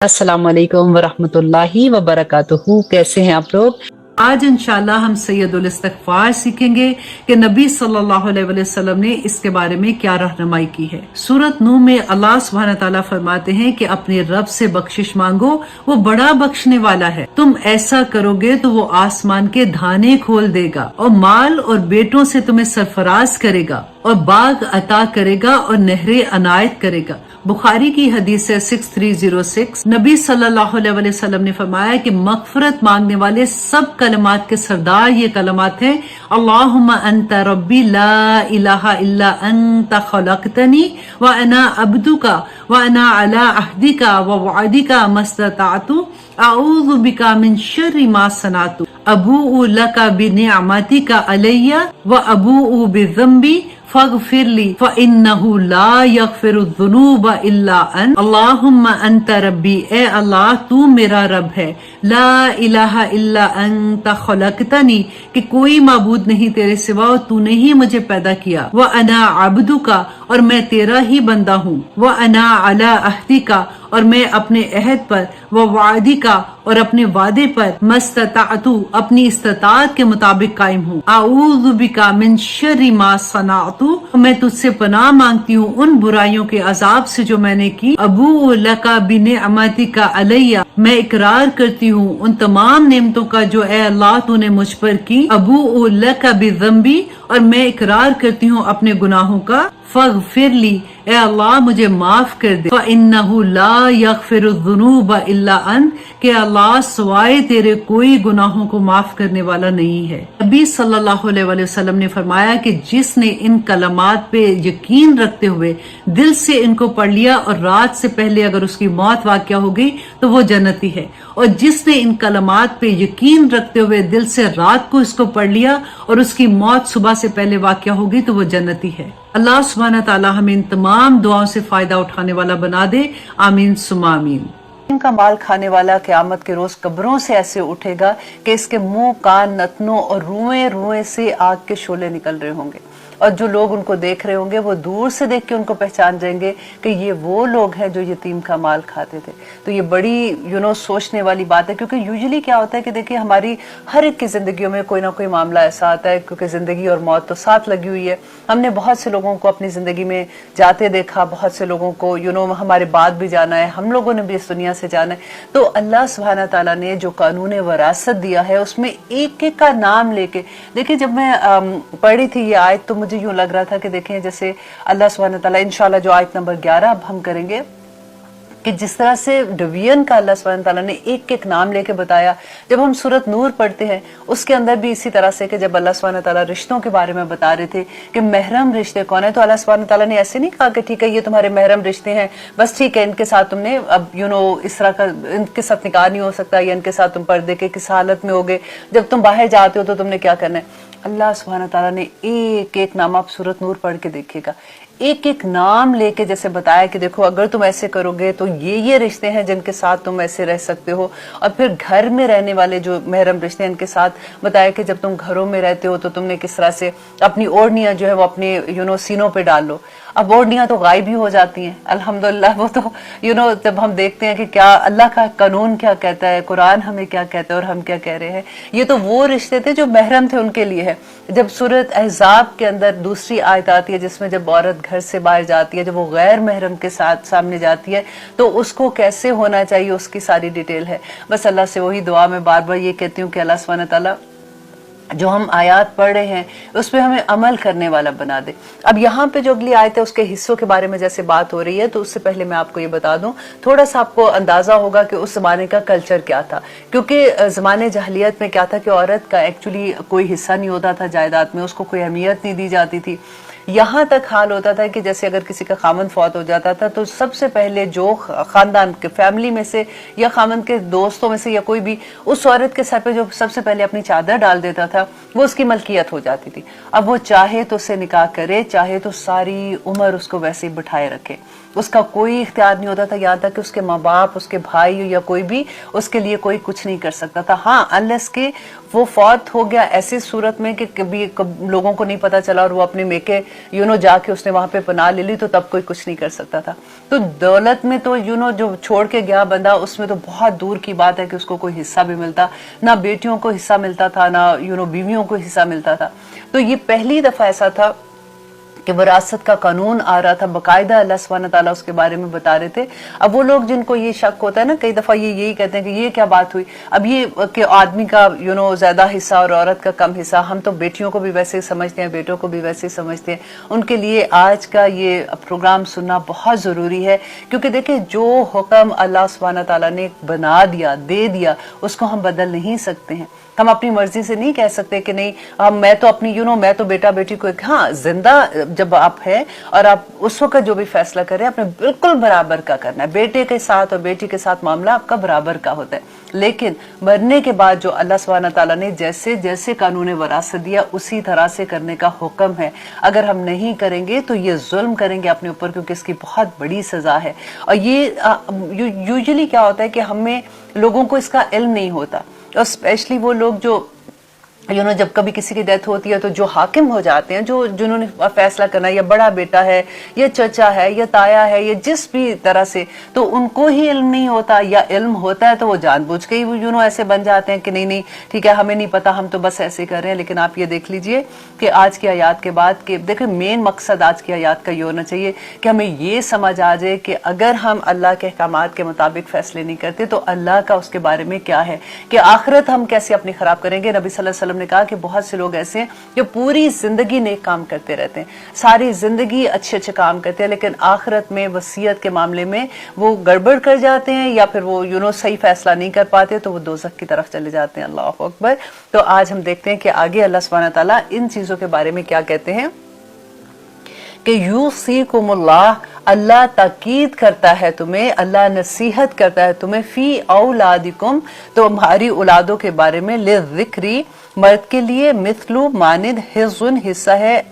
अस्सलाम वालेकुम वरहमतुल्लाहि वबरकातुहू। कैसे हैं आप लोग? आज इंशाल्लाह हम सैयदुल इस्तिग़फ़ार सीखेंगे कि नबी सल्लल्लाहु अलैहि वसल्लम ने इसके बारे में क्या रहनुमाई की है। सूरत नूह में अल्लाह सुब्हानहू तआला फरमाते हैं कि अपने रब से बख्शिश मांगो, वो बड़ा बख्शने वाला है। तुम ऐसा करोगे तो वो आसमान के धाने खोल देगा और माल और बेटों से तुम्हें सरफराज करेगा और बाग अता करेगा और नहरें अनायत करेगा। बुखारी की हदीस है 6306। नबी सल्लल्लाहु अलैहि वसल्लम ने फरमाया कि मग़फ़िरत मांगने वाले सब कलमात के सरदार ये कलमात हैं, अल्लाहुम्मा अंता रब्बी ला इलाहा इल्ला अंता खलक़तनी व अना अब्दुका व अना अला अहदिका व वअदिका मस्तताअतु अऊज़ु बिका मिन शर्रि मा सनातु अबूउ लका बिनिअमतिका अलैया व अबूउ बिज़ंबी फ़ग़फ़िरली फ़इन्नहु ला यग़फ़िरुज़्ज़ुनूबा इल्ला अन। अल्लाहुम्मा अंता रब्बी, ए अल्लाह तू मेरा रब है। ला इलाहा इल्ला अंता खलक़तनी, कि कोई माबूद नहीं तेरे सिवा और तूने ही मुझे पैदा किया। व अना अब्दुका, और मैं तेरा ही बंदा हूँ। व अना अला अहदिका, और मैं अपने अहद पर, व वादिका, और अपने वादे पर, मस्तताअतु, अपनी इस्तिताअत के मुताबिक कायम हूँ। अऊज़ु बिका मिन शर्रि मा सनाअतु, मैं तुझसे पनाह मांगती हूँ उन बुराइयों के अजाब से जो मैंने की। अबू लका बिनिअमतिका अलैया, मैं इकरार करती हूँ उन तमाम नेमतों का जो ए अल्लाह तूने मुझ पर की। अबू लका बिज़ंबी, और मैं इकरार करती हूँ अपने गुनाहों का। फ़ग़फ़िरली, ए अल्लाह मुझे माफ कर दे। फ़इन्नहु ला यग़फ़िरुज़्ज़ुनूबा इल्ला अन, कि अल्लाह सिवाय तेरे कोई गुनाहों को माफ करने वाला नहीं है। नबी सल्लल्लाहु अलैहि वसल्लम ने फरमाया कि जिसने इन कलमात पे यकीन रखते हुए दिल से इनको पढ़ लिया और रात से पहले अगर उसकी मौत वाक़या हो गई तो वो जन्नती है, और जिसने इन कलमात पे यकीन रखते हुए दिल से रात को इसको पढ़ लिया और उसकी मौत सुबह से पहले वाक़या हो गई तो वो जन्नती है। अल्लाह सुब्हानहू तआला हमें इन तमाम दुआओं से फायदा उठाने वाला बना दे। आमीन सुम्मा आमीन। इनका माल खाने वाला क़यामत के रोज कब्रों से ऐसे उठेगा कि इसके मुंह, कान, नथनों और रुएं रुएं से आग के शोले निकल रहे होंगे, और जो लोग उनको देख रहे होंगे वो दूर से देख के उनको पहचान जाएंगे कि ये वो लोग हैं जो यतीम का माल खाते थे। तो ये बड़ी सोचने वाली बात है, क्योंकि यूजुअली क्या होता है कि देखिए हमारी हर एक की जिंदगियों में कोई ना कोई मामला ऐसा आता है, क्योंकि जिंदगी और मौत तो साथ लगी हुई है। हमने बहुत से लोगों को अपनी जिंदगी में जाते देखा, बहुत से लोगों को हमारे बाद भी जाना है, हम लोगों ने भी इस दुनिया से जाना है। तो अल्लाह सुब्हानहू तआला ने जो कानून वरासत दिया है उसमें एक एक का नाम लेके, देखिए जब मैं पढ़ी थी ये आयत तो मुझे यूं लग रहा था कि देखें जैसे अल्लाह सुब्हानहू तआला इंशाल्लाह जो आयत नंबर 11 अब हम करेंगे कि जिस तरह से डिवीजन का अल्लाह सुब्हानहू तआला ने एक एक नाम लेके बताया। जब हम सूरत नूर पढ़ते हैं उसके अंदर भी इसी तरह से कि जब अल्लाह सुब्हानहू तआला रिश्तों के बारे में बता रहे थे कि महरम रिश्ते कौन है, तो अल्लाह सुब्हानहू तआला ने ऐसे नहीं कहा कि ठीक है ये तुम्हारे महरम रिश्ते हैं, बस ठीक है इनके साथ तुमने अब इस तरह का इनके साथ निकाह नहीं हो सकता, या इनके साथ तुम पर्दे के किस हालत में होगे, जब तुम बाहर जाते हो तो तुमने क्या करना है। अल्लाह सुब्हानहू तआला ने एक एक नाम, आप सूरत नूर पढ़ के देखिएगा, एक एक नाम लेके जैसे बताया कि देखो अगर तुम ऐसे करोगे तो ये रिश्ते हैं जिनके साथ तुम ऐसे रह सकते हो। और फिर घर में रहने वाले जो महरम रिश्ते हैं इनके साथ बताया कि जब तुम घरों में रहते हो तो तुमने किस तरह से अपनी ओढ़नियां जो है वो अपने सीनों पे डाल लो। अब ओढ़नियां तो गायब ही हो जाती हैं अल्हम्दुलिल्लाह। वो तो जब हम देखते हैं कि क्या अल्लाह का कानून क्या कहता है, कुरान हमें क्या कहता है और हम क्या कह रहे हैं, ये तो वो रिश्ते थे जो महरम थे उनके लिए है। जब सूरत अहज़ाब के अंदर दूसरी आयत आती है जिसमें जब औरत घर से बाहर जाती है, जब वो गैर महरम के साथ सामने जाती है तो उसको कैसे होना चाहिए उसकी सारी डिटेल है। बस अल्लाह से वही दुआ में बार बार ये कहती हूँ कि अल्लाह सुब्हानहू तआला जो हम आयत पढ़ रहे हैं उस पर हमें अमल करने वाला बना दे। अब यहाँ पे जो अगली आयत है उसके हिस्सों के बारे में जैसे बात हो रही है, तो उससे पहले मैं आपको ये बता दूं, थोड़ा सा आपको अंदाजा होगा कि उस जमाने का कल्चर क्या था। क्योंकि जमाने जहलियत में क्या था कि औरत का एक्चुअली कोई हिस्सा नहीं होता था जायदाद में, उसको कोई अहमियत नहीं दी जाती थी। यहाँ तक हाल होता था कि जैसे अगर किसी का खामंद फौत हो जाता था तो सबसे पहले जो खानदान के फैमिली में से या खामंद के दोस्तों में से या कोई भी उस औरत के सर पे जो सबसे पहले अपनी चादर डाल देता था वो उसकी मलकियत हो जाती थी। अब वो चाहे तो उससे निकाह करे, चाहे तो सारी उम्र उसको वैसे ही बिठाए रखे। उसका कोई इख्तियार नहीं होता था, यहाँ तक कि उसके माँ बाप, उसके भाई या कोई भी उसके लिए कोई कुछ नहीं कर सकता था। हाँ, अनलेस के वो फौत हो गया ऐसी सूरत में कि कभी लोगों को नहीं पता चला और वो अपने मेके जाके उसने वहां पे पनाह ले ली, तो तब कोई कुछ नहीं कर सकता था। तो दौलत में तो जो छोड़ के गया बंदा, उसमें तो बहुत दूर की बात है कि उसको कोई हिस्सा भी मिलता, ना बेटियों को हिस्सा मिलता था, ना बीवियों को हिस्सा मिलता था। तो ये पहली दफा ऐसा था कि विरासत का कानून आ रहा था, बकायदा अल्लाह सुब्हानहू व तआला उसके बारे में बता रहे थे। अब वो लोग जिनको ये शक होता है ना, कई दफा ये यही कहते हैं कि ये क्या बात हुई, अब ये कि आदमी का ज्यादा हिस्सा और औरत का कम हिस्सा, हम तो बेटियों को भी वैसे ही समझते हैं, बेटों को भी वैसे ही समझते हैं। उनके लिए आज का ये प्रोग्राम सुनना बहुत जरूरी है, क्योंकि देखिए जो हुक्म अल्लाह सुब्हानहू व तआला ने बना दिया, दे दिया, उसको हम बदल नहीं सकते हैं। हम अपनी मर्जी से नहीं कह सकते कि नहीं मैं तो अपनी मैं तो बेटा बेटी को हाँ, जिंदा जब आप है और आप उस वक्त जो भी फैसला करें, आपने बिल्कुल बराबर का करना है। बेटे के साथ और बेटी के साथ मामला आपका बराबर का होता है, लेकिन मरने के बाद जो अल्लाह सुब्हानहू व तआला ने जैसे जैसे कानून वरासत दिया उसी तरह से करने का हुक्म है। अगर हम नहीं करेंगे तो ये जुल्म करेंगे अपने ऊपर, क्योंकि इसकी बहुत बड़ी सजा है। और ये यूजुअली क्या होता है कि हमें लोगों को इसका इल्म नहीं होता, और स्पेशली वो लोग जो जब कभी किसी की डेथ होती है तो जो हाकिम हो जाते हैं, जिन्होंने फैसला करना, या बड़ा बेटा है या चचा है या ताया है या जिस भी तरह से, तो उनको ही इल्म नहीं होता, या इल्म होता है तो वो जानबूझ के ही ऐसे बन जाते हैं कि नहीं ठीक है, हमें नहीं पता, हम तो बस ऐसे कर रहे हैं। लेकिन आप ये देख लीजिए कि आज की आयत के बाद के देखिए मेन मकसद आज की आयत का ये होना चाहिए कि हमें ये समझ आ जाए कि अगर हम अल्लाह के अहकामात के मुताबिक फैसले नहीं करते तो अल्लाह का उसके बारे में क्या है, कि आखिरत हम कैसे अपनी खराब करेंगे। नबी सल्लल्लाहु अलैहि वसल्लम ने कहा कि बहुत से लोग ऐसे हैं जो पूरी जिंदगी नेक काम करते रहते हैं, सारी जिंदगी अच्छे अच्छे काम करते हैं, लेकिन आखिरत में वसीयत के मामले में वो गड़बड़ कर जाते हैं, या फिर वो सही फैसला नहीं कर पाते, तो वो दोज़ख की तरफ चले जाते हैं। अल्लाह अकबर। तो आज हम देखते हैं कि आगे अल्लाह सुब्हानहू व तआला इन चीजों के बारे में क्या कहते हैं कि यूसीकुमुल्लाह, अल्लाह ताकीद करता है तुम्हें, अल्लाह नसीहत करता है तुम्हें, फी औलादिकुम, तो हमारी औलादों के बारे में, ले ज़िक्री, मर्द के लिए, मिथलु मानिद, हिज़्ज़ुन, हिस्सा है,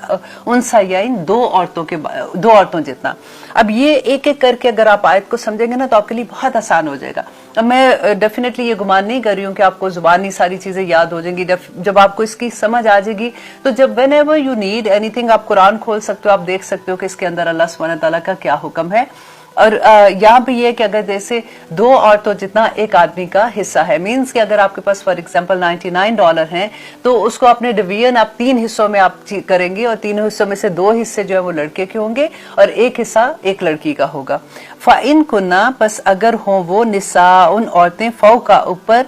उनसायैन, दो औरतों जितना। अब ये एक एक करके अगर आप आयत को समझेंगे ना तो आपके लिए बहुत आसान हो जाएगा। अब मैं डेफिनेटली ये गुमान नहीं कर रही हूँ कि आपको जुबानी सारी चीजें याद हो जाएंगी। जब आपको इसकी समझ आ जाएगी तो जब when ever you need anything, आप कुरान खोल सकते हो, आप देख सकते हो कि इसके अंदर अल्लाह सुब्हानहू व तआला का क्या हुक्म है। और यहाँ पे ये कि अगर जैसे दो औरतों जितना एक आदमी का हिस्सा है, मींस कि अगर आपके पास फॉर एग्जांपल $99 हैं, तो उसको अपने डिवीजन आप 3 हिस्सों में आप करेंगे, और 3 हिस्सों में से 2 हिस्से जो है वो लड़के के होंगे और एक हिस्सा एक लड़की का होगा। फ़ाइन कुन्ना, बस अगर हो वो निसा, उन औरतें, फौका ऊपर,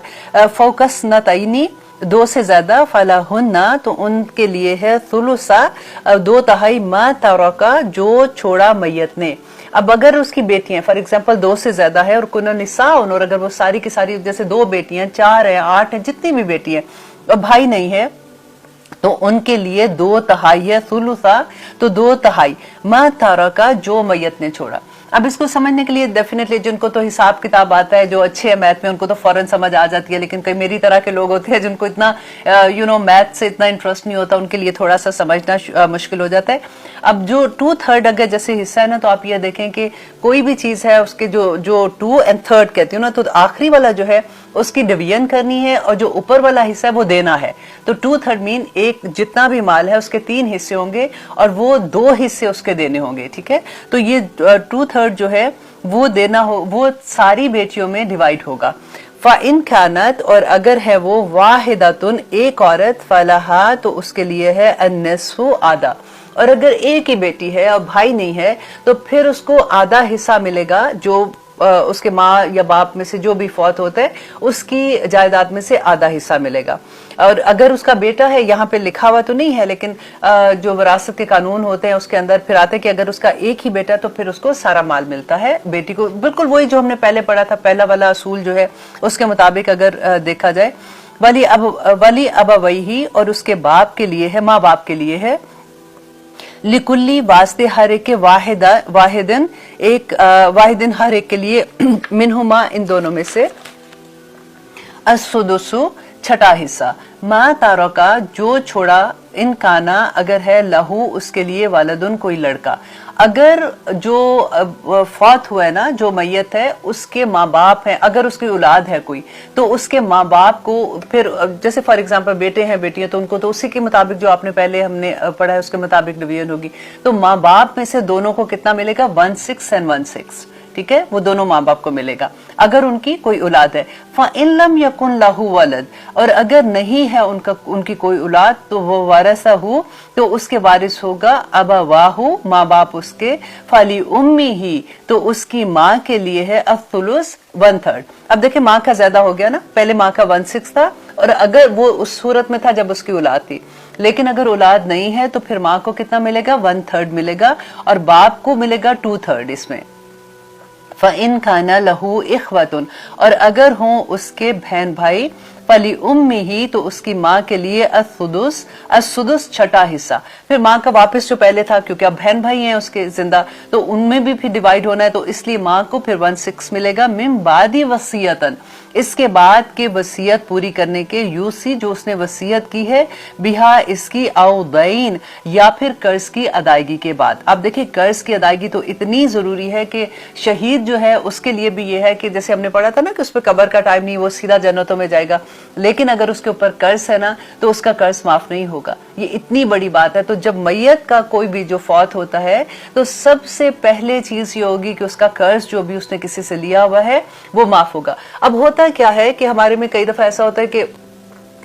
फौकस नतईनी, 2 से ज्यादा, फलाहुन्ना, तो उनके लिए है, थुलुसा, 2/3, मा तरका, जो छोड़ा मैयत ने। अब अगर उसकी बेटियां फॉर एग्जांपल 2 से ज्यादा है, और कुन्ना निसाउन, और अगर वो सारी की सारी जैसे 2 बेटियां, 4 है, 8 है, जितनी भी बेटी है, और भाई नहीं है, तो उनके लिए 2/3 है, थुलुसा, तो 2/3, मा तरका, जो मैयत ने छोड़ा। अब इसको समझने के लिए डेफिनेटली जिनको तो हिसाब किताब आता है, जो अच्छे हैं मैथ में, उनको तो फौरन समझ आ जाती है, लेकिन कई मेरी तरह के लोग होते हैं जिनको इतना मैथ से इतना इंटरेस्ट नहीं होता, उनके लिए थोड़ा सा समझना मुश्किल हो जाता है। अब जो 2/3 अगर जैसे हिस्सा है ना, तो आप ये देखें कि कोई भी चीज है उसके जो 2/3 कहती हूँ ना, तो आखिरी वाला जो है उसकी डिवीजन करनी है, और जो ऊपर वाला हिस्सा है वो देना है। तो 2/3 मीन एक जितना भी माल है उसके 3 हिस्से होंगे, और वो 2 हिस्से उसके देने होंगे, ठीक है। तो ये 2/3 जो है वो देना हो, वो सारी बेटियों में डिवाइड होगा। फ़ाइन खानत, और अगर है वो वाहिदतुन, एक औरत, फलाहा, तो उसके लिए है अन्निस्फु, आधा। और अगर एक ही बेटी है और भाई नहीं है, तो फिर उसको आधा हिस्सा मिलेगा, जो उसके माँ या बाप में से जो भी फौत होता है उसकी जायदाद में से आधा हिस्सा मिलेगा। और अगर उसका बेटा है, यहाँ पे लिखा हुआ तो नहीं है, लेकिन जो विरासत के कानून होते हैं उसके अंदर फिर आते हैं कि अगर उसका एक ही बेटा, तो फिर उसको सारा माल मिलता है, बेटी को बिल्कुल वही जो हमने पहले पढ़ा था, पहला वाला असूल जो है उसके मुताबिक अगर देखा जाए, वली अबवैही, और उसके बाप के लिए है, माँ बाप के लिए है, लिकुल्ली, वास्ते हर एक के, वाहिदिन हर एक के लिए, मिनहुमा, इन दोनों में से, असुदुसु, छठा हिस्सा, मा तारका, जो छोड़ा इन काना अगर है लहू उसके लिए वालदुन कोई लड़का, अगर जो फौत हुआ है ना, जो मैयत है उसके माँ बाप हैं, अगर उसकी औलाद है कोई तो उसके माँ बाप को फिर जैसे फॉर एग्जांपल बेटे हैं बेटियां तो उनको तो उसी के मुताबिक जो आपने पहले हमने पढ़ा है उसके मुताबिक डिवीजन होगी। तो माँ बाप में से दोनों को कितना मिलेगा 1/6 and 1/6, ठीक है, वो दोनों माँ बाप को मिलेगा अगर उनकी कोई औलाद है। फ़इन लम यकुन लहू वलद, और अगर नहीं है उनकी कोई औलाद तो वो वारसहू, तो उसके वारिस होगा अबवाहू, माँ बाप उसके, फली उम्मी ही, तो उसकी माँ के लिए है अथुलुस 1/3। अब देखिए माँ का ज्यादा हो गया ना, पहले माँ का 1/6 था, और अगर वो उस सूरत में था जब उसकी औलाद थी, लेकिन अगर औलाद नहीं है तो फिर माँ को कितना मिलेगा 1/3 मिलेगा, और बाप को मिलेगा 2/3 इसमें। फ़इन काना लहू इख्वतुन, और अगर हों उसके बहन भाई, फली उम्मी ही, तो उसकी माँ के लिए असुदुस छठा हिस्सा। फिर माँ का वापस जो पहले था, क्योंकि अब बहन भाई हैं उसके जिंदा, तो उनमें भी फिर डिवाइड होना है, तो इसलिए माँ को फिर 1/6 मिलेगा। मिम बादी वसीयतन, इसके बाद के वसीयत पूरी करने के, यूसी जो उसने वसीयत की है, बिहा इसकी, औदैन या फिर कर्ज की अदायगी के बाद। अब देखिए कर्ज की अदायगी तो इतनी जरूरी है कि शहीद जो है उसके लिए भी ये है कि जैसे हमने पढ़ा था ना कि उस पर कब्र का टाइम नहीं, वो सीधा जन्नतों में जाएगा, लेकिन अगर उसके ऊपर कर्ज है ना तो उसका कर्ज माफ नहीं होगा। ये इतनी बड़ी बात है। तो जब मैयत का कोई भी जो फौत होता है तो सबसे पहले चीज ये होगी कि उसका कर्ज जो भी उसने किसी से लिया हुआ है वो माफ होगा। अब होता क्या है कि हमारे में कई दफा ऐसा होता है कि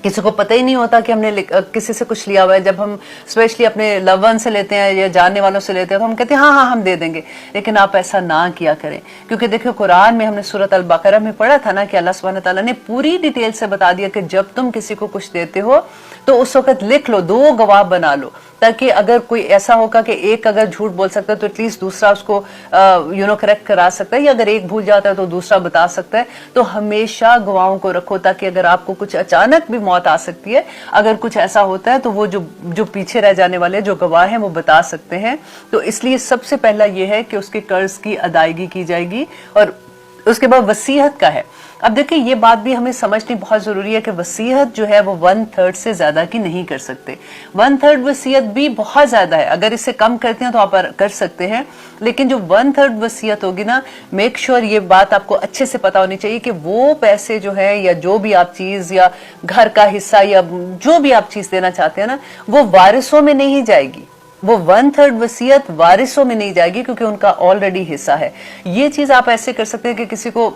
किसी को पता ही नहीं होता कि हमने किसी से कुछ लिया हुआ है। जब हम स्पेशली अपने लव वन से लेते हैं या जानने वालों से लेते हैं तो हम कहते हैं हाँ हाँ हम दे देंगे, लेकिन आप ऐसा ना किया करें, क्योंकि देखियो कुरान में हमने सूरत अल बकरा में पढ़ा था ना कि अल्लाह सुब्हानहू तआला ने पूरी डिटेल से बता दिया कि जब तुम किसी को कुछ देते हो तो उस वक्त लिख लो, 2 गवाह बना लो, ताकि अगर कोई ऐसा होगा कि एक अगर झूठ बोल सकता है तो एटलीस्ट दूसरा उसको करेक्ट करा सकता है, या अगर एक भूल जाता है तो दूसरा बता सकता है। तो हमेशा गवाहों को रखो, ताकि अगर आपको कुछ अचानक भी मौत आ सकती है, अगर कुछ ऐसा होता है तो वो जो पीछे रह जाने वाले जो गवाह हैं वो बता सकते हैं। तो इसलिए सबसे पहला ये है कि उसके कर्ज की अदायगी की जाएगी, और उसके बाद वसीयत का है। अब देखिए ये बात भी हमें समझनी बहुत जरूरी है कि वसीयत जो है वो 1/3 से ज्यादा की नहीं कर सकते। 1/3 वसीयत भी बहुत ज्यादा है, अगर इससे कम करते हैं तो आप कर सकते हैं, लेकिन जो 1/3 वसीयत होगी ना, मेक श्योर ये बात आपको अच्छे से पता होनी चाहिए कि वो पैसे जो है या जो भी आप चीज या घर का हिस्सा या जो भी आप चीज देना चाहते हैं ना, वो वारिसों में नहीं जाएगी। वो 1/3 वसीयत वारिसों में नहीं जाएगी, क्योंकि उनका ऑलरेडी हिस्सा है। ये चीज आप ऐसे कर सकते हैं कि किसी को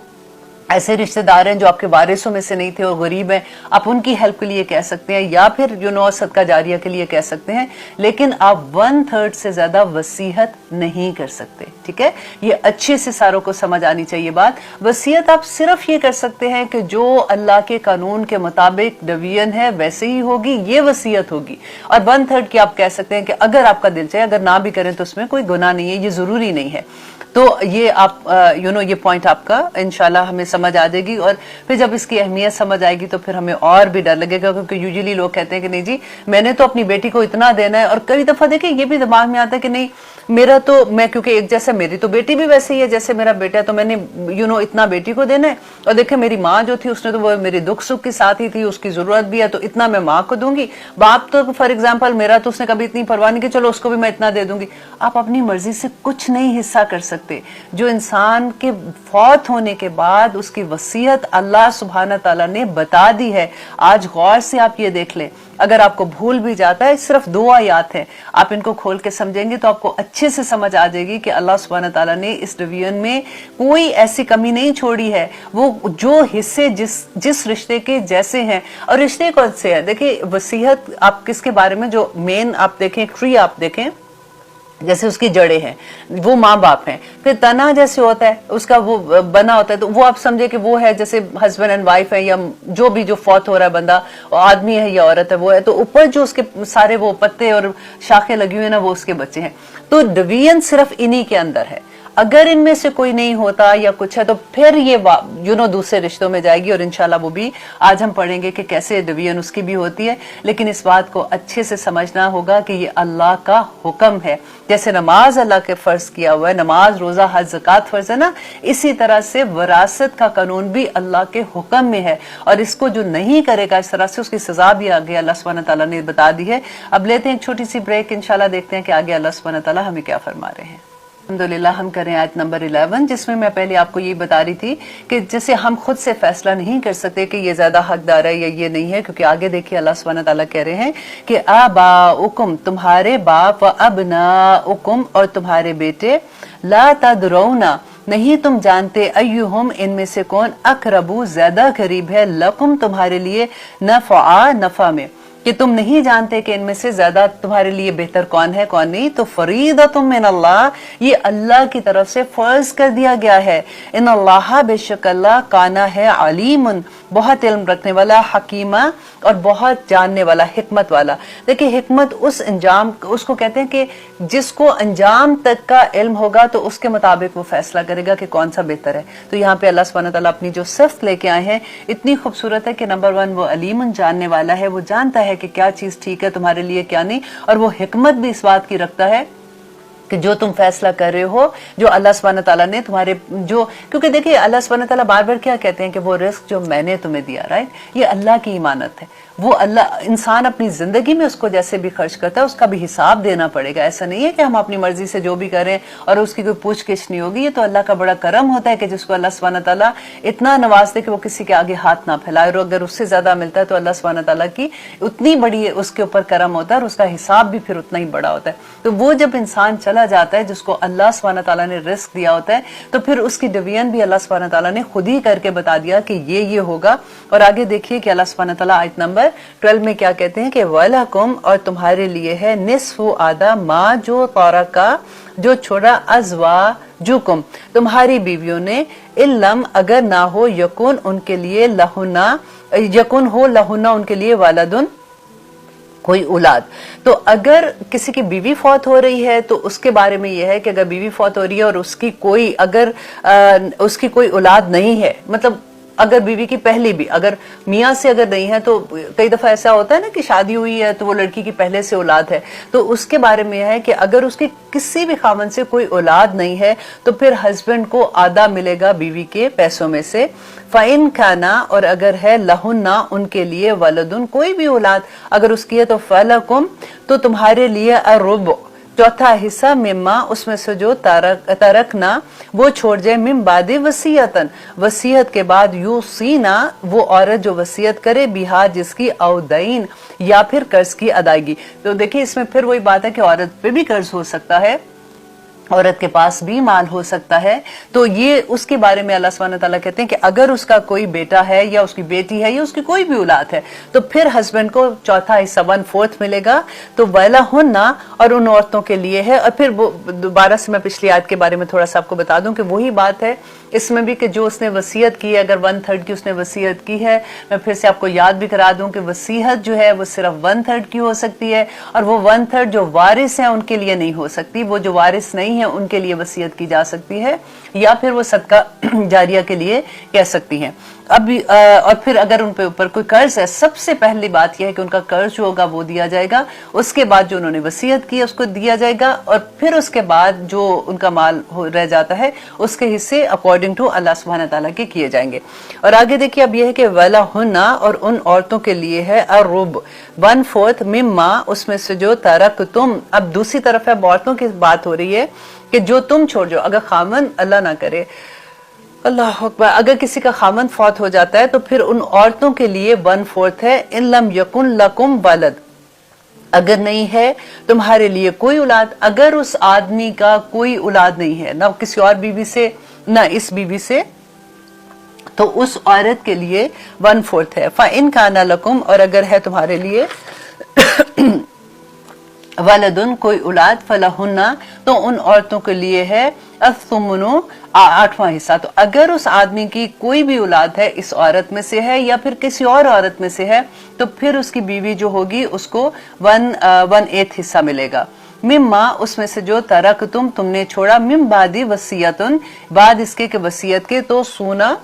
ऐसे रिश्तेदार हैं जो आपके वारिसों में से नहीं थे और गरीब हैं, आप उनकी हेल्प के लिए कह सकते हैं, या फिर सदका जारिया के लिए कह सकते हैं, लेकिन आप 1/3 से ज्यादा वसीयत नहीं कर सकते। ठीक है, ये अच्छे से सारों को समझ आनी चाहिए बात। वसीयत आप सिर्फ ये कर सकते हैं कि जो अल्लाह के कानून के मुताबिक डिवीजन है वैसे ही होगी, ये वसीयत होगी। और 1/3 की आप कह सकते हैं कि अगर आपका दिल चाहे, अगर ना भी करें तो उसमें कोई गुनाह नहीं है, ये जरूरी नहीं है। तो ये आप ये पॉइंट आपका इंशाल्लाह हमें समझ आ जाएगी, और फिर जब इसकी अहमियत समझ आएगी तो फिर हमें और भी डर लगेगा, क्योंकि यूजुअली लोग कहते हैं कि नहीं जी मैंने तो अपनी बेटी को इतना देना है, और कई दफा देखिए ये भी दिमाग में आता है कि नहीं मेरा तो मैं क्योंकि एक जैसा मेरी तो बेटी भी वैसे ही है जैसे मेरा बेटा है, तो मैंने इतना बेटी को देना है। और देखिए मेरी माँ जो थी उसने तो वो मेरे दुख सुख के साथ ही थी, उसकी जरूरत भी है तो इतना मैं माँ को दूंगी। बाप तो फॉर एग्जाम्पल मेरा तो उसने कभी इतनी परवाह नहीं की, चलो उसको भी मैं इतना दे दूंगी। आप अपनी मर्जी से कुछ नहीं हिस्सा कर सकते। जो इंसान के फौत होने के बाद उसकी वसीयत अल्लाह सुब्हाना ताला ने बता दी है। आज गौर से आप ये देख लें, अगर आपको भूल भी जाता है, सिर्फ 2 आयत हैं, आप इनको खोल के समझेंगे तो आपको अच्छे से समझ आ जाएगी कि अल्लाह सुब्हाना ताला ने इस डिवीजन में कोई ऐसी कमी नहीं छोड़ी है। वो जो हिस्से जिस रिश्ते के जैसे हैं, और रिश्ते कौन से हैं, देखिए वसीयत आप किसके बारे में, जो मेन आप देखें ट्री आप देखें, जैसे उसकी जड़ें हैं वो माँ बाप हैं, फिर तना जैसे होता है उसका वो बना होता है, तो वो आप समझे कि वो है जैसे हस्बैंड एंड वाइफ है, या जो भी जो फौत हो रहा है बंदा, आदमी है या औरत है वो है, तो ऊपर जो उसके सारे वो पत्ते और शाखें लगी हुई है ना वो उसके बच्चे हैं। तो डिवीजन सिर्फ इन्हीं के अंदर है। अगर इनमें से कोई नहीं होता या कुछ है तो फिर ये दूसरे रिश्तों में जाएगी, और इंशाल्लाह वो भी आज हम पढ़ेंगे कि कैसे डिवीजन उसकी भी होती है। लेकिन इस बात को अच्छे से समझना होगा कि ये अल्लाह का हुक्म है। जैसे नमाज अल्लाह के फर्ज किया हुआ है, नमाज, रोजा, हज, ज़कात फर्ज है ना, इसी तरह से विरासत का कानून भी अल्लाह के हुक्म में है, और इसको जो नहीं करेगा इस तरह से उसकी सजा भी आगे अल्लाह सुब्हानहू तआला ने बता दी है। अब लेते हैं एक छोटी सी ब्रेक, इंशाल्लाह देखते हैं कि आगे अल्लाह सुब्हानहू तआला हमें क्या फरमा रहे हैं। अल्हम्दुलिल्लाह हम करें आयत नंबर 11, जिसमें मैं पहले आपको ये बता रही थी कि जैसे हम खुद से फैसला नहीं कर सकते कि ये ज्यादा हकदार है या ये नहीं है, क्योंकि आगे देखिए अल्लाह सुब्हानहू तआला कह रहे हैं कि आबाउकुम, तुम्हारे बाप, व अबनाउकुम, और तुम्हारे बेटे, ला तदरौना, नहीं तुम जानते, अय्युहुम, इनमें से कौन, अकरबू, ज्यादा करीब है, लकुम, तुम्हारे लिए, नफ़आ, नफा में, कि तुम नहीं जानते कि इनमें से ज्यादा तुम्हारे लिए बेहतर कौन है कौन नहीं। तो फरीदतुम मिन अल्लाह, ये अल्लाह की तरफ से फर्ज कर दिया गया है। इन अल्लाह, बेशक अल्लाह, काना है, अलीमुन, बहुत इल्म रखने वाला, हकीमा, और बहुत जानने वाला, हिकमत वाला। देखिए हिकमत उस अंजाम, उसको कहते हैं कि जिसको अंजाम तक का इल्म होगा तो उसके मुताबिक वो फैसला करेगा कि कौन सा बेहतर है। तो यहाँ पे अल्लाह सुब्हानहू तआला अपनी जो सिफ्त लेके आए हैं इतनी खूबसूरत है कि नंबर 1 वो अलीमुन, जानने वाला है, वो जानता है कि क्या चीज ठीक है तुम्हारे लिए क्या नहीं, और वो हिकमत भी इस बात की रखता है कि जो तुम फैसला कर रहे हो, जो अल्लाह सुब्हानहू तआला ने तुम्हारे जो, क्योंकि देखिए अल्लाह सुब्हानहू तआला बार बार क्या कहते हैं कि वो रिस्क जो मैंने तुम्हें दिया, राइट, ये अल्लाह की इमानत है। वो अल्लाह, इंसान अपनी जिंदगी में उसको जैसे भी खर्च करता है उसका भी हिसाब देना पड़ेगा। ऐसा नहीं है कि हम अपनी मर्जी से जो भी करें और उसकी कोई पूछगिछ नहीं होगी। ये तो अल्लाह का बड़ा करम होता है कि जिसको अल्लाह सुब्हानहू तआला इतना नवाजते कि वो किसी के आगे हाथ ना फैलाए, और अगर उससे ज्यादा मिलता है तो अल्लाह सुब्हानहू तआला की उतनी बड़ी उसके ऊपर करम होता है और उसका हिसाब भी फिर उतना ही बड़ा होता है। तो वो जब इंसान चला जाता है जिसको अल्लाह सुब्हानहू तआला ने रिस्क दिया होता है, तो फिर उसकी डिवीजन भी अल्लाह सुब्हानहू तआला ने खुद ही करके बता दिया कि ये होगा। और आगे देखिए कि अल्लाह सुब्हानहू तआला आयत नंबर 12 में क्या कहते हैं कि वलकुम, और तुम्हारे लिए है, निस्फु, आधा, माँ, जो तौरका, जो छोड़ा, अज़वाजुकुम, तुम्हारी बीवियों ने, इल्लम, अगर ना हो, यकुन, उनके लिए, लहुना, यकुन हो, लहुना, उनके लिए, वालदुन, कोई औलाद। तो अगर किसी की बीवी फौत हो रही है तो उसके बारे में यह है कि अगर बीवी फौत हो रही है और उसकी कोई, अगर उसकी कोई औलाद नहीं है, मतलब अगर बीवी की पहली भी, अगर मियाँ से अगर नहीं है, तो कई दफा ऐसा होता है ना कि शादी हुई है तो वो लड़की की पहले से औलाद है, तो उसके बारे में है कि अगर उसकी किसी भी खामन से कोई औलाद नहीं है तो फिर हस्बैंड को आधा मिलेगा बीवी के पैसों में से। फाइन खाना, और अगर है, लहुन्ना, उनके लिए, वलदुन, कोई भी औलाद अगर उसकी है, तो फलकुम, तो तुम्हारे लिए, अरुब, चौथा हिस्सा, मिम्मा, उसमें से जो तरकना, वो छोड़ जाए, मिम बादे वसीयतन, वसीयत के बाद, यूसीना, वो औरत जो वसीयत करे, बिहा, जिसकी, औदैन, या फिर कर्ज की अदायगी। तो देखिए इसमें फिर वही बात है कि औरत पे भी कर्ज हो सकता है, औरत के पास भी माल हो सकता है। तो ये उसके बारे में अल्लाह सुब्हानहू तआला कहते हैं कि अगर उसका कोई बेटा है या उसकी बेटी है या उसकी कोई भी औलाद है तो फिर हस्बैंड को चौथा हिस्सा, 1/4 मिलेगा। तो वैला हुन्ना, और उन औरतों के लिए है। और फिर वो दोबारा से मैं पिछली आयत के बारे में थोड़ा सा आपको बता दूं कि वही बात है इसमें भी कि जो उसने वसीयत की है, अगर 1/3 की उसने वसीयत की है, मैं फिर से आपको याद भी करा दूं कि वसीयत जो है वो सिर्फ 1/3 की हो सकती है, और वो 1/3 जो वारिस हैं उनके लिए नहीं हो सकती। वो जो वारिस नहीं है उनके लिए वसीयत की जा सकती है, या फिर वो सदका जारिया के लिए कह सकती हैं। अब और फिर अगर उन पे ऊपर कोई कर्ज है, सबसे पहली बात यह है कि उनका कर्ज जो होगा वो दिया जाएगा, उसके बाद जो उन्होंने वसीयत की है उसको दिया जाएगा, और फिर उसके बाद जो उनका माल रह जाता है उसके हिस्से अकॉर्डिंग टू अल्लाह सुब्हानहू तआला के किए जाएंगे। और आगे देखिए अब यह है कि वला हुन्ना, और उन औरतों के लिए है, अरुब, 1/4 मिम्मा, उसमें से जो तरक तुम। अब दूसरी तरफ है, औरतों की बात हो रही है कि जो तुम छोड़ जाओ, अगर खामन, अल्लाह ना करे, अल्लाह अकबर, अगर किसी का खामन फौत हो जाता है तो फिर उन औरतों के लिए 1/4 है, इन लम यकुन लकुम वलद, अगर नहीं है तुम्हारे लिए कोई औलाद। अगर उस आदमी का कोई औलाद नहीं है, ना किसी और बीवी से ना इस बीवी से, तो उस औरत के लिए 1/4 है। फ़इन काना लकुम, और अगर है तुम्हारे लिए वलदुन, कोई औलाद, फलहुन्ना, तो उन औरतों के लिए है, असुमनु, 8वां हिस्सा। तो अगर उस आदमी की कोई भी औलाद है, इस औरत में से है या फिर किसी और औरत में से है, तो फिर उसकी बीवी जो होगी उसको 1/8 हिस्सा मिलेगा। मिम्मा उसमें से जो तरक तुमने छोड़ा, मिम बादी वसीयतुन बाद इसके के वसीयत के, तो सूना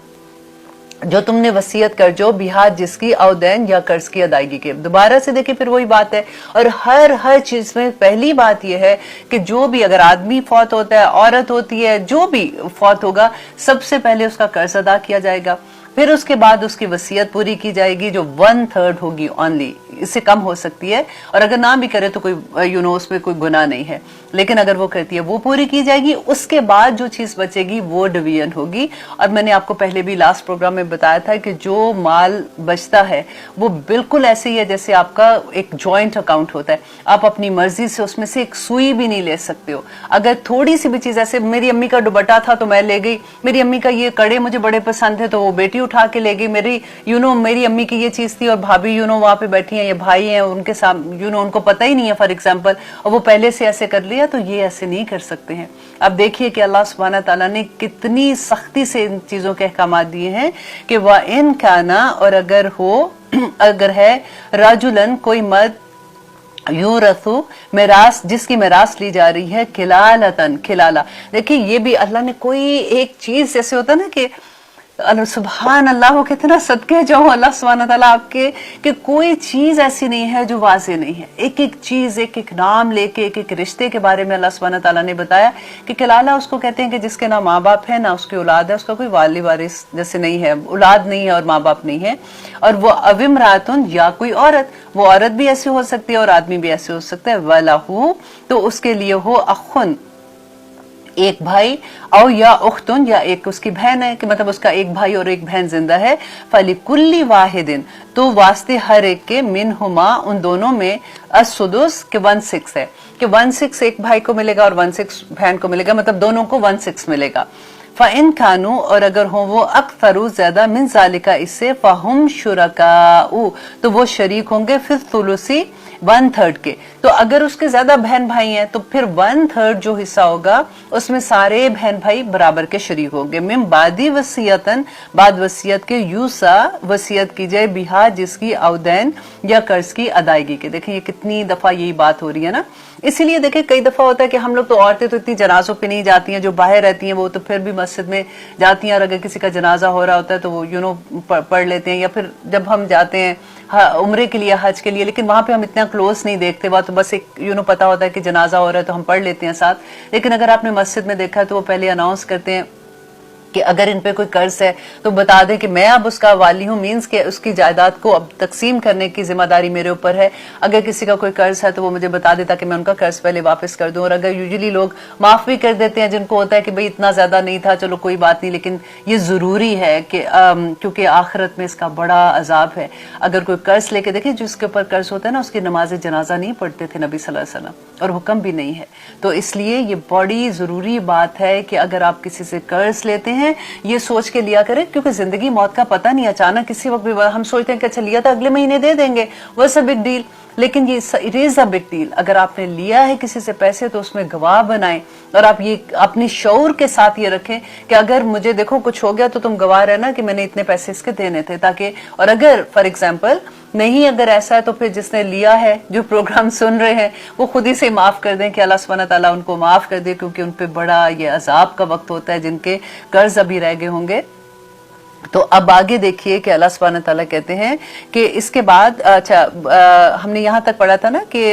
जो तुमने वसीयत कर जो बिहार जिसकी औदैन या कर्ज की अदायगी के। दोबारा से देखिए फिर वही बात है, और हर चीज में पहली बात यह है कि जो भी अगर आदमी फौत होता है, औरत होती है, जो भी फौत होगा, सबसे पहले उसका कर्ज अदा किया जाएगा, फिर उसके बाद उसकी वसीयत पूरी की जाएगी जो 1/3 होगी ओनली, इससे कम हो सकती है, और अगर ना भी करे तो कोई उसमें कोई गुनाह नहीं है, लेकिन अगर वो करती है वो पूरी की जाएगी। उसके बाद जो चीज बचेगी वो डिवीजन होगी। और मैंने आपको पहले भी लास्ट प्रोग्राम में बताया था कि जो माल बचता है वो बिल्कुल ऐसे ही है जैसे आपका एक जॉइंट अकाउंट होता है, आप अपनी मर्जी से उसमें से एक सुई भी नहीं ले सकते हो। अगर थोड़ी सी भी चीज, ऐसे मेरी अम्मी का दुपट्टा था तो मैं ले गई, मेरी अम्मी का ये कड़े मुझे बड़े पसंद है तो वो बेटी उठा के ले गई, मेरी मेरी अम्मी की ये चीज थी और भाभी वहां पे बैठी हैं, ये भाई हैं, उनके सामने उनको पता ही नहीं है फॉर एग्जाम्पल, और वो पहले से ऐसे कर लिया, तो ये ऐसे नहीं कर सकते हैं। अब देखिए कि अल्लाह सुब्हानहू तआला ने कितनी सख्ती से इन चीजों के अहकाम दिए हैं कि व इन काना, और अगर है राजुलन कोई मर्द, यूरसु मिरास जिसकी मिरास ली जा रही है, खिलालतन खिलाला। देखिए ये भी अल्लाह ने कोई एक चीज जैसे होता ना कि सुभान अल्लाह, वो कितना सदके जाऊं अल्लाह सुब्हानहू तआला आपके, कि कोई चीज ऐसी नहीं है जो वाज़ेह नहीं है। एक एक चीज, एक एक नाम लेके, एक एक रिश्ते के बारे में अल्लाह सुब्हानहू तआला ने बताया कि कलाला उसको कहते हैं कि जिसके ना माँ बाप है ना उसकी औलाद है, उसका कोई वाली वारिस जैसे नहीं है, औलाद नहीं है और माँ बाप नहीं है, और वो अविमरातुन या कोई औरत, वो औरत भी ऐसी हो सकती है और आदमी भी ऐसे हो सकता है, वलहू तो उसके लिए हो अखुन एक भाई, औ या उख्तुन या एक उसकी बहन है, कि मतलब उसका एक भाई और एक बहन जिंदा है, फलिकुल्ली वाहिदिन तो वास्ते हर एक के, मिनहुमा उन दोनों में, असुदुस के 1/6 है, कि 1/6 एक भाई को मिलेगा और 1/6 बहन को मिलेगा, मतलब दोनों को 1/6 मिलेगा। फ़इन कानू और अगर हो वो अक्सरू ज्यादा, मिन ज़ालिका इससे, फ़हुम शुरकाउ तो वो शरीक होंगे, फिर सुलुसी 1/3 के। तो अगर उसके ज्यादा बहन भाई हैं तो फिर 1/3 जो हिस्सा होगा उसमें सारे बहन भाई बराबर के शरीक होंगे। मिम बादी वसीयतन बाद वसीयत के, यूसा वसीयत की जाए, बिहा जिसकी औदैन या कर्ज की अदायगी के। देखिए ये कितनी दफा यही बात हो रही है ना, इसीलिए देखिए कई दफा होता है कि हम लोग तो औरतें तो इतनी जनाजों पे नहीं जाती हैं, जो बाहर रहती हैं वो तो फिर भी मस्जिद में जाती हैं, और अगर किसी का जनाजा हो रहा होता है तो वो पढ़ लेते हैं, या फिर जब हम जाते हैं उम्रे के लिए, हज के लिए, लेकिन वहां पे हम इतना क्लोज नहीं देखते, वह तो बस एक पता होता है कि जनाजा हो रहा है तो हम पढ़ लेते हैं साथ। लेकिन अगर आपने मस्जिद में देखा है तो वो पहले अनाउंस करते हैं कि अगर इन पे कोई कर्ज है तो बता दें कि मैं अब उसका वाली हूँ, मीन्स के उसकी जायदाद को अब तकसीम करने की जिम्मेदारी मेरे ऊपर है। अगर किसी का कोई कर्ज है तो वो मुझे बता दे ताकि मैं उनका कर्ज पहले वापस कर दूं। और अगर यूजुअली लोग माफ भी कर देते हैं, जिनको होता है कि भाई इतना ज्यादा नहीं था, चलो कोई बात नहीं, लेकिन ये जरूरी है कि क्योंकि आखिरत में इसका बड़ा अजाब है। अगर कोई कर्ज लेके, देखिए जिसके ऊपर कर्ज होता है ना उसकी नमाज जनाजा नहीं पढ़ते थे नबी सल्लल्लाहु अलैहि वसल्लम, और हुक्म भी नहीं है। तो इसलिए ये बड़ी जरूरी बात है कि अगर आप किसी से कर्ज लेते हैं ये सोच के लिया करें, क्योंकि जिंदगी मौत का पता नहीं, अचानक किसी वक्त भी हम सोचते हैं कि अच्छा लिया था अगले महीने दे देंगे, वैसा बिग डील, लेकिन ये it is a big deal. अगर आपने लिया है किसी से पैसे तो उसमें गवाह बनाएं, और आप ये अपनी शऊर के साथ ये रखें कि अगर मुझे देखो कुछ हो गया तो तुम गवाह रहना कि मैंने इतने पैसे इसके देने थे, ताकि और अगर फॉर एग्जाम्पल नहीं अगर ऐसा है तो फिर जिसने लिया है, जो प्रोग्राम सुन रहे हैं, वो खुद ही से माफ कर दें कि अल्लाह सुब्हानहू तआला उनको माफ कर दे, क्योंकि उन पे बड़ा ये अजाब का वक्त होता है जिनके कर्ज अभी रह गए होंगे। तो अब आगे देखिए कि अल्लाह सुब्हानहू तआला कहते हैं कि इसके बाद हमने यहाँ तक पढ़ा था ना कि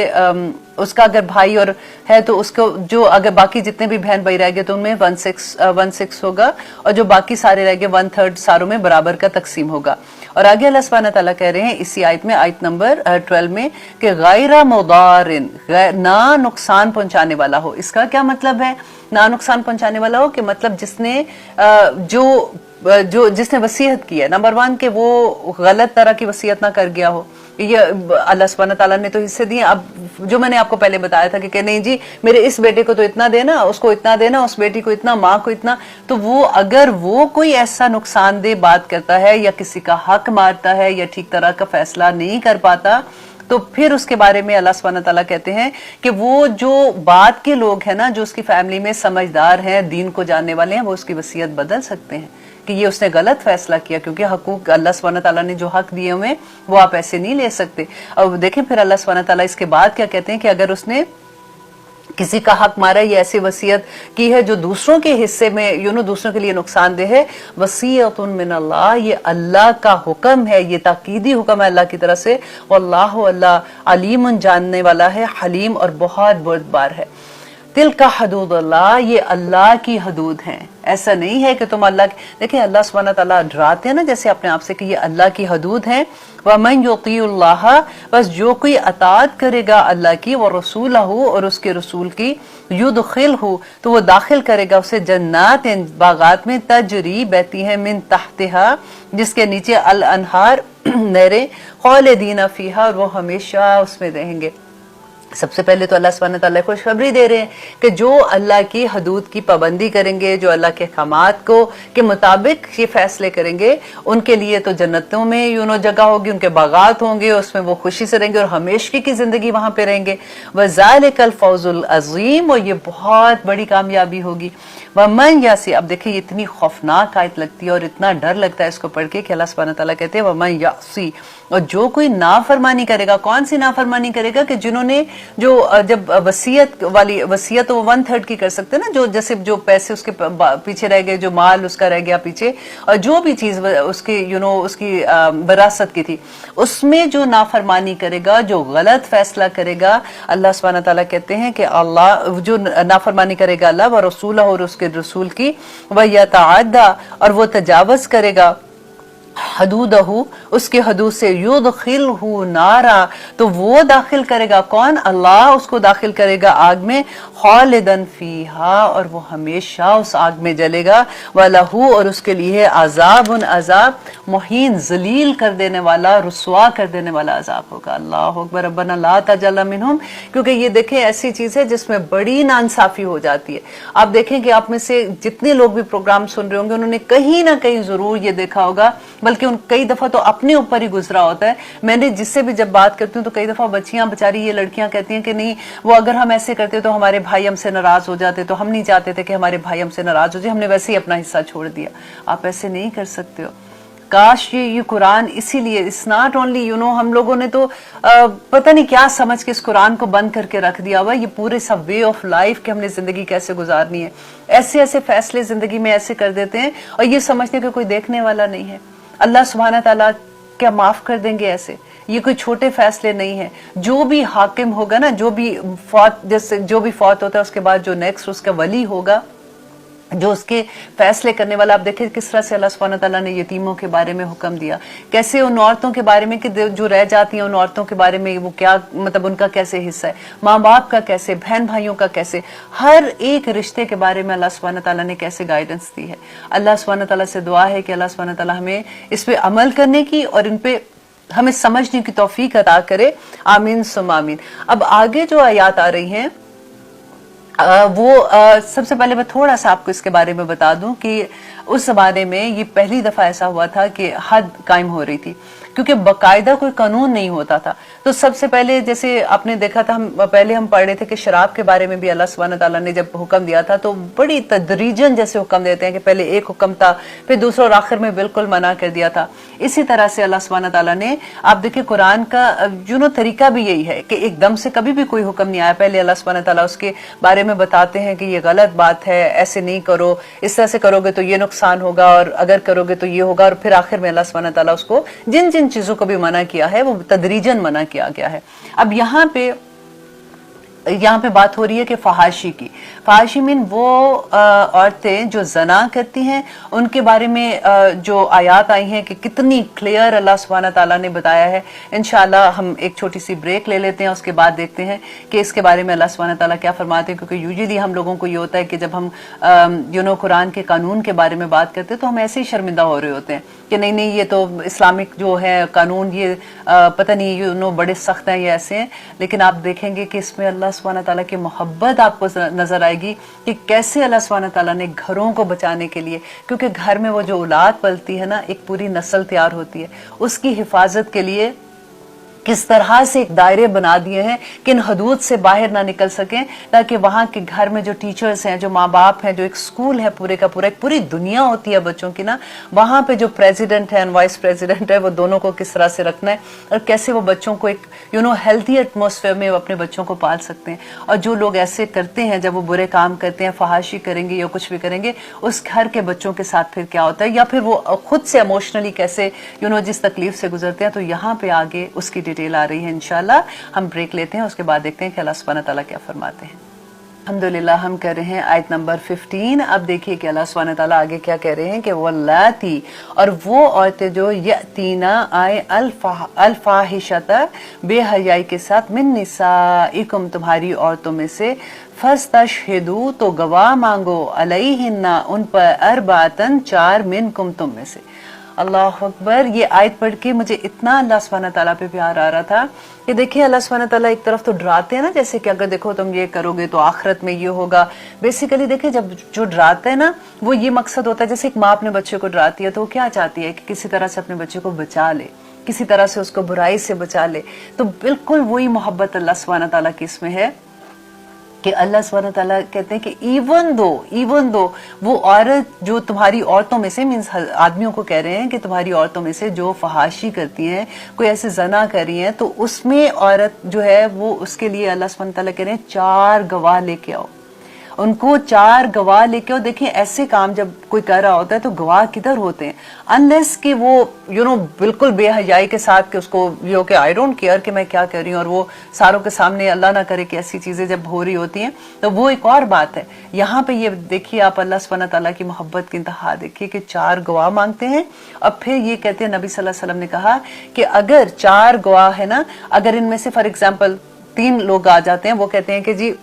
उसका अगर भाई और है तो उसको जो अगर बाकी जितने भी बहन भाई रह गए तो उनमें 1/6 होगा, और जो बाकी सारे रह गए 1/3 सारों में बराबर का तकसीम होगा। और आगे अल्लाह सुब्हानहू तआला कह रहे हैं इसी आयत में, आयत नंबर 12 में, कि गैरा मुदारिन, ना नुकसान पहुंचाने वाला हो। इसका क्या मतलब है ना नुकसान पहुंचाने वाला हो? कि मतलब जिसने जिसने वसीयत की है, नंबर 1 कि वो गलत तरह की वसीयत ना कर गया हो, ये अल्लाह सुब्हानहू तआला ने तो हिस्से दिए। अब जो मैंने आपको पहले बताया था कि नहीं जी मेरे इस बेटे को तो इतना देना, उसको इतना देना, उस बेटी को इतना, माँ को इतना, तो वो अगर वो कोई ऐसा नुकसानदेह बात करता है या किसी का हक मारता है या ठीक तरह का फैसला नहीं कर पाता, तो फिर उसके बारे में अल्लाह सुब्हानहू तआला कहते हैं कि वो जो बात के लोग हैं ना, जो उसकी फैमिली में समझदार हैं, दीन को जानने वाले हैं, वो उसकी वसीयत बदल सकते हैं कि ये उसने गलत फैसला किया, क्योंकि हकूक अल्लाह सुब्हानहू तआला ने जो हक दिए हुए वो आप ऐसे नहीं ले सकते। अब देखें फिर अल्लाह सुब्हानहू तआला इसके बाद क्या कहते हैं कि अगर उसने किसी का हक मारा, ये ऐसी वसीयत की है जो दूसरों के हिस्से में दूसरों के लिए नुकसानदेह है। वसीयतुन मिन अल्लाह, ये अल्लाह का हुक्म है, ये ताकीदी हुक्म है अल्लाह की तरफ से। वल्लाहु, अल्लाह अलीमुन, जानने वाला है, हलीम और बहुत बुर्दबार है। तिल का हदूद अल्लाह, ये अल्लाह की हदूद हैं। ऐसा नहीं है कि तुम अल्लाह, देखिए अल्लाह सुब्हानहू तआला डराते हैं ना जैसे अपने आप से कि ये अल्लाह की हदूद हैं। वमन युतीउल्लाह, बस जो कोई अताअत करेगा अल्लाह की, व रसूलहू, और उसके रसूल की, युदखिलहू, तो वो दाखिल करेगा उसे जन्नात, बागात में, तजरी, बहती है, मिन तहतिहा, जिसके नीचे अल अनहार, नहरें, खालिदीन फीहा, और वो हमेशा उसमें रहेंगे। सबसे पहले तो अल्लाह सुब्हानहू तआला खुशखबरी दे रहे हैं कि जो अल्लाह की हदूद की पाबंदी करेंगे, जो अल्लाह के अहकामात को के मुताबिक ये फैसले करेंगे, उनके लिए तो जन्नतों में जगह होगी, उनके बागात होंगे, उसमें वो खुशी से रहेंगे और हमेशा की जिंदगी वहां पे रहेंगे। वज़ालिकल फौजुल अज़ीम, और ये बहुत बड़ी कामयाबी होगी। वमन यासी, अब देखिए इतनी खौफनाक आयत लगती है और इतना डर लगता है इसको पढ़ के कि अल्लाह सुब्हानहू तआला कहते हैं वमन यासी, और जो कोई नाफरमानी करेगा, कौन सी नाफरमानी करेगा कि जिन्होंने जो जब वसीयत वाली, वसीयत तो 1/3 की कर सकते हैं ना, जो जैसे जो पैसे उसके पीछे रह गए, जो माल उसका रह गया पीछे, और जो भी चीज उसकी उसकी विरासत की थी, उसमें जो नाफरमानी करेगा, जो गलत फैसला करेगा, अल्लाह सुब्हानहू तआला कहते हैं कि अल्लाह जो नाफरमानी करेगा अल्लाह व रसूल और उसके रसूल की, वह यतअद्दा, और वो तजावज करेगा, हदूदहू, उसके हदूद से, युदखिलहू नारा, तो वो दाखिल करेगा, कौन? अल्लाह उसको दाखिल करेगा आग में, खालिदन फीहा, और वो हमेशा उस आग में जलेगा, वलहू, और उसके लिए अजाबुन, अजाब, मुहीन, जलील कर देने वाला, रुसवा कर देने वाला अजाब होगा। अल्लाह अकबर, रब्बना ला तजअल मिनहुम, क्योंकि ये देखें ऐसी चीज है जिसमें बड़ी नाइंसाफी हो जाती है। आप देखें कि आप में से जितने लोग भी प्रोग्राम सुन रहे होंगे, उन्होंने कहीं ना कहीं जरूर ये देखा होगा, बल्कि उन कई दफा तो अपने ऊपर ही गुजरा होता है। मैंने जिससे भी जब बात करती हूँ तो कई दफा बच्चियां बेचारी, ये लड़कियां कहती हैं कि नहीं, वो अगर हम ऐसे करते तो हमारे भाई हमसे नाराज हो जाते, तो हम नहीं चाहते थे कि हमारे भाई हमसे नाराज हो जाए, हमने वैसे ही अपना हिस्सा छोड़ दिया। आप ऐसे नहीं कर सकते हो। काश ये कुरान, इसीलिए इट्स नॉट ओनली हम लोगों ने तो पता नहीं क्या समझ के इस कुरान को बंद करके रख दिया हुआ, ये पूरे सब वे ऑफ लाइफ कि हमने जिंदगी कैसे गुजारनी है। ऐसे ऐसे फैसले जिंदगी में ऐसे कर देते हैं और ये समझते हैं कि कोई देखने वाला नहीं है। अल्लाह सुब्हानहू तआला क्या माफ कर देंगे ऐसे? ये कोई छोटे फैसले नहीं है। जो भी हाकिम होगा ना, जो भी फौत होता है उसके बाद जो नेक्स्ट उसका वली होगा, जो उसके फैसले करने वाला, आप देखें किस तरह से अल्लाह सुब्हानहू तआला ने यतीमों के बारे में हुक्म दिया, कैसे उन औरतों के बारे में कि जो रह जाती हैं, उन औरतों के बारे में वो क्या, मतलब उनका कैसे हिस्सा है, माँ बाप का कैसे, बहन भाइयों का कैसे, हर एक रिश्ते के बारे में अल्लाह सुब्हानहू तआला ने कैसे गाइडेंस दी है। अल्लाह सुब्हानहू तआला से दुआ है कि अल्लाह सुब्हानहू तआला हमें इस पे अमल करने की और इन पे हमें समझने की तौफीक अता करे। आमीन सुम आमीन। अब आगे जो आयात आ रही हैं सबसे पहले मैं थोड़ा सा आपको इसके बारे में बता दूं कि उस जमाने में ये पहली दफा ऐसा हुआ था कि हद कायम हो रही थी, क्योंकि बकायदा कोई कानून नहीं होता था। तो सबसे पहले जैसे आपने देखा था, हम पढ़ रहे थे कि शराब के बारे में भी अल्लाह सुब्हानहू तआला ने जब हुक्म दिया था तो बड़ी तदरीजन जैसे हुक्म देते हैं कि पहले एक हुक्म था, फिर दूसरा और आखिर में बिल्कुल मना कर दिया था। इसी तरह से अल्लाह सुब्हानहू तआला ने, आप देखिए कुरान का तरीका भी यही है कि एकदम से कभी भी कोई हुक्म नहीं आया, पहले अल्लाह सुब्हानहू तआला उसके बारे में बताते हैं कि ये गलत बात है, ऐसे नहीं करो, इस तरह से करोगे तो ये नुकसान होगा, और अगर करोगे तो ये होगा, और फिर आखिर में अल्लाह सुब्हानहू तआला उसको जिन जिन चीजों को भी मना किया है वो तदरीजन मना किया गया है। अब यहाँ पे बात हो रही है कि फहाशी की। फहाशी मीन वो औरतें जो जना करती हैं, उनके बारे में जो आयात आई हैं कि कितनी क्लियर अल्लाह सुब्हानहू तआला ने बताया है। इंशाअल्लाह हम एक छोटी सी ब्रेक ले लेते हैं, उसके बाद देखते हैं कि इसके बारे में अल्लाह सुब्हानहू तआला क्या फरमाते हैं, क्योंकि यूजुअली हम लोगों को ये होता है कि जब हम कुरान के कानून के बारे में बात करते हैं तो हम ऐसे ही शर्मिंदा हो रहे होते हैं कि नहीं ये तो इस्लामिक जो है कानून, ये पता नहीं बड़े सख्त हैं, ये ऐसे हैं। लेकिन आप देखेंगे कि इसमें अल्लाह सुब्हानहू तआला की मोहब्बत आपको नजर आएगी कि कैसे अल्लाह सुब्हानहू तआला ने घरों को बचाने के लिए, क्योंकि घर में वो जो औलाद पलती है ना, एक पूरी नस्ल तैयार होती है, उसकी हिफाजत के लिए किस तरह से एक दायरे बना दिए हैं कि इन हदूद से बाहर ना निकल सकें, ताकि वहां के घर में जो टीचर्स हैं, जो माँ बाप हैं, जो एक स्कूल है पूरे का पूरा, एक पूरी दुनिया होती है बच्चों की ना, वहां पे जो प्रेसिडेंट है, वाइस प्रेसिडेंट है, वो दोनों को किस तरह से रखना है और कैसे वो बच्चों को एक हेल्थी एटमॉस्फेयर में अपने बच्चों को पाल सकते हैं। और जो लोग ऐसे करते हैं, जब वो बुरे काम करते हैं, फहाशी करेंगे या कुछ भी करेंगे, उस घर के बच्चों के साथ फिर क्या होता है, या फिर वो खुद से इमोशनली कैसे जिस तकलीफ से गुजरते हैं। तो यहाँ पे आगे उसकी डिटेल आ रही है। इंशाल्लाह हम ब्रेक लेते हैं, उसके बाद देखते हैं कि अल्लाह सुब्हानहू तआला क्या फरमाते हैं। अल्हम्दुलिल्लाह हम कर रहे हैं आयत नंबर 15। अब देखिए कि अल्लाह सुब्हानहू तआला आगे क्या कह रहे हैं कि वल्लाती, और वो औरतें जो यतीना आए अल्फाहिशता, बेहयाई के साथ, मिन निसाइकुम, तुम्हारी औरतों में से, फस्तशहिदू, तो गवाह मांगो, अलैहिन्ना, उन पर, अरबातन, 4, मिनकुम, तुम में से। अल्लाह अकबर। ये आयत पढ़ के मुझे इतना अल्लाह सुब्हानहू तआला पे प्यार आ रहा था कि देखिए अल्लाह सुब्हानहू तआला एक तरफ तो डराते हैं ना, जैसे कि अगर देखो तुम ये करोगे तो आखिरत में ये होगा। बेसिकली देखिए जब जो डराते हैं ना, वो ये मकसद होता है, जैसे एक माँ अपने बच्चे को डराती है तो वो क्या चाहती है कि किसी तरह से अपने बच्चे को बचा ले, किसी तरह से उसको बुराई से बचा ले। तो बिल्कुल वही मोहब्बत अल्लाह सुब्हानहू तआला की इसमें है कि अल्लाह सुब्हानहू तआला कहते हैं कि इवन दो वो औरत जो तुम्हारी औरतों में से, मीन्स आदमियों को कह रहे हैं कि तुम्हारी औरतों में से जो फहाशी करती हैं, कोई ऐसे जना कर रही हैं, तो उसमें औरत जो है वो, उसके लिए अल्लाह सुब्हानहू तआला कह रहे हैं 4 गवाह लेके आओ, उनको 4 गवाह लेके आओ। देखिए ऐसे काम जब कोई कर रहा होता है तो गवाह किधर होते हैं, अनलेस कि वो बिल्कुल बेहयाई के साथ कि उसको ये हो कि आई डोंट केयर कि मैं क्या कर रही हूँ, और वो सारों के सामने, अल्लाह ना करे कि ऐसी चीजें जब हो रही होती हैं, तो वो एक और बात है। यहाँ पे ये देखिए आप अल्लाह सुब्हानहू तआला की मोहब्बत की इंतहा देखिए कि 4 गवाह मांगते हैं। और फिर ये कहते हैं, नबी सल्लल्लाहु अलैहि वसल्लम ने कहा कि अगर 4 गवाह है ना, अगर इनमें से फॉर एग्जाम्पल 3 लोग आ जाते हैं, वो कहते हैं कि जी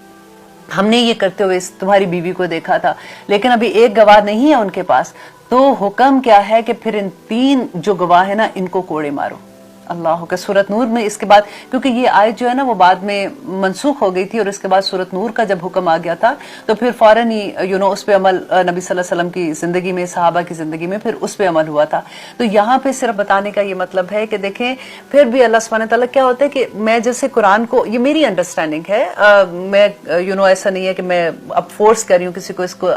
हमने ये करते हुए तुम्हारी बीवी को देखा था, लेकिन अभी एक गवाह नहीं है उनके पास, तो हुक्म क्या है कि फिर इन 3 जो गवाह है ना, इनको कोड़े मारो। अल्लाह का सूरत नूर में इसके बाद, क्योंकि ये आयत जो है ना वो बाद में मनसूख हो गई थी, और इसके बाद सूरत नूर का जब हुक्म आ गया था तो फिर फौरन ही उस पे अमल नबी सल्लल्लाहु अलैहि वसल्लम की जिंदगी में, सहाबा की जिंदगी में फिर उस पे अमल हुआ था। तो यहाँ पे सिर्फ बताने का ये मतलब है कि देखें फिर भी अल्लाह सुब्हानहू तआला क्या होता है कि मैं जैसे कुरान को, ये मेरी अंडरस्टैंडिंग है, मैं ऐसा नहीं है कि मैं अब फोर्स कर रही हूँ किसी को इसको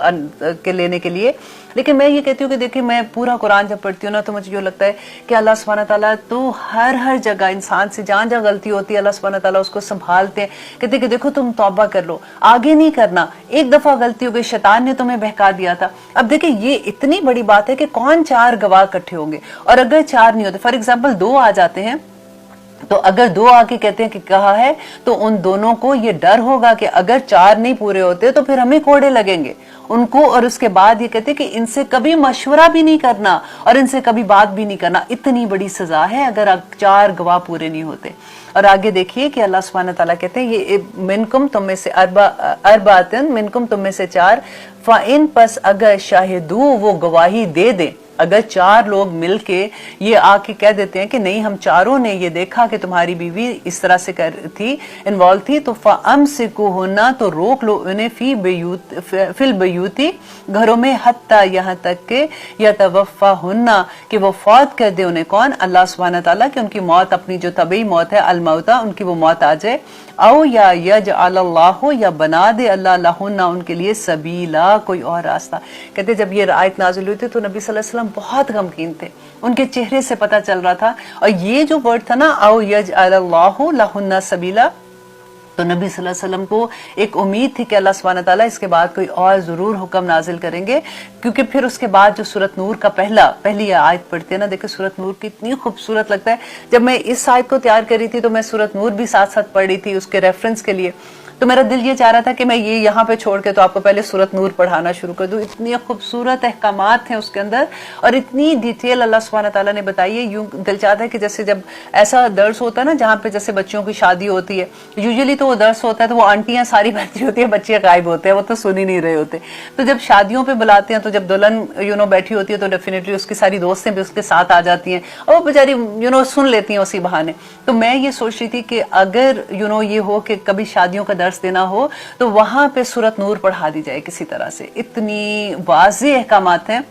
के लेने के लिए, लेकिन मैं ये कहती हूँ कि देखिए मैं पूरा कुरान जब पढ़ती हूँ ना, तो मुझे ये लगता है कि अल्लाह सुब्हानहू तआला तो हर जगह इंसान से जहां जहां गलती होती है, अल्लाह सुब्हानहू तआला उसको संभालते हैं, कहते कि देखो तुम तौबा कर लो, आगे नहीं करना, एक दफा गलती हो गई, शैतान ने तुम्हें बहका दिया था। अब देखिए ये इतनी बड़ी बात है कि कौन 4 गवाह इकट्ठे होंगे, और अगर 4 नहीं होते, फॉर एग्जाम्पल 2 आ जाते हैं, तो अगर 2 आके कहते हैं कि कहा है, तो उन दोनों को ये डर होगा कि अगर 4 नहीं पूरे होते तो फिर हमें कोड़े लगेंगे उनको। और उसके बाद ये कहते हैं कि इनसे कभी मशवरा भी नहीं करना और इनसे कभी बात भी नहीं करना, इतनी बड़ी सजा है अगर 4 गवाह पूरे नहीं होते। और आगे देखिए कि अल्लाह सुब्हानहू तआला कहते हैं ये मिनकुम, तुम में से अरबातन, मिनकुम तुम में से 4, फाइन, पस अगर शाहिदू, वो गवाही दे दें, अगर 4 लोग मिलके ये आके कह देते हैं कि नहीं हम चारों ने ये देखा कि तुम्हारी बीवी इस तरह से इन्वॉल्व थी, तो फअमसिकुहुन्ना, तो रोक लो उन्हें, फिल बयूती, घरों में, हत्ता, यहाँ तक के यतवफ़्फ़ाहुन्ना, कि वो फौत कर दे उन्हें, कौन, अल्लाह सुब्हानहू तआला, कि उनकी मौत अपनी जो तबई मौत है, अलमौता, उनकी वो मौत आ जाए, औ या यजअलल्लाहु, या बना दे अल्लाह लहुन्ना, उनके लिए, सबीला, कोई और रास्ता। कहते जब ये आयत नाज़िल हुई थी तो नबी सल्लल्लाहु अलैहि वसल्लम बहुत गमगीन थे, उनके चेहरे से पता चल रहा था। और ये जो वर्ड था ना, औ यजअलल्लाहु लहुन्ना सबीला, तो नबी सल्लल्लाहु अलैहि वसल्लम को एक उम्मीद थी कि अल्लाह सुब्हानहू तआला इसके बाद कोई और जरूर हुक्म नाजिल करेंगे, क्योंकि फिर उसके बाद जो सूरत नूर का पहली आयत पढ़ते हैं ना, देखिए सूरत नूर की इतनी खूबसूरत लगता है। जब मैं इस आयत को तैयार कर रही थी तो मैं सूरत नूर भी साथ साथ पढ़ रही थी उसके रेफरेंस के लिए, तो मेरा दिल ये चाह रहा था कि मैं ये यहाँ पे छोड़ के तो आपको पहले सूरत नूर पढ़ाना शुरू कर दूं। इतनी खूबसूरत अहकामात हैं उसके अंदर और इतनी डिटेल अल्लाह सुब्हानहू तआला ने बताई है। यूं दिल चाहता है कि जैसे जब ऐसा दर्स होता है ना जहाँ पे जैसे बच्चियों की शादी होती है, यूजुअली तो वो दर्स होता है तो वो आंटियां सारी बैठी होती है, बच्चे गायब होते हैं, वो तो सुन ही नहीं रहे होते। तो जब शादियों पे बुलाते हैं तो जब दुल्हन बैठी होती है तो डेफिनेटली उसकी सारी दोस्तें भी उसके साथ आ जाती हैं और वो बेचारी सुन लेती हैं उसी बहाने। तो मैं ये सोच रही थी कि अगर ये हो कि कभी शादियों का दर्स देना हो तो वहां पे सूरत नूर पढ़ा दी जाए किसी तरह से। इतनी वाज़ेह अहकामात हैं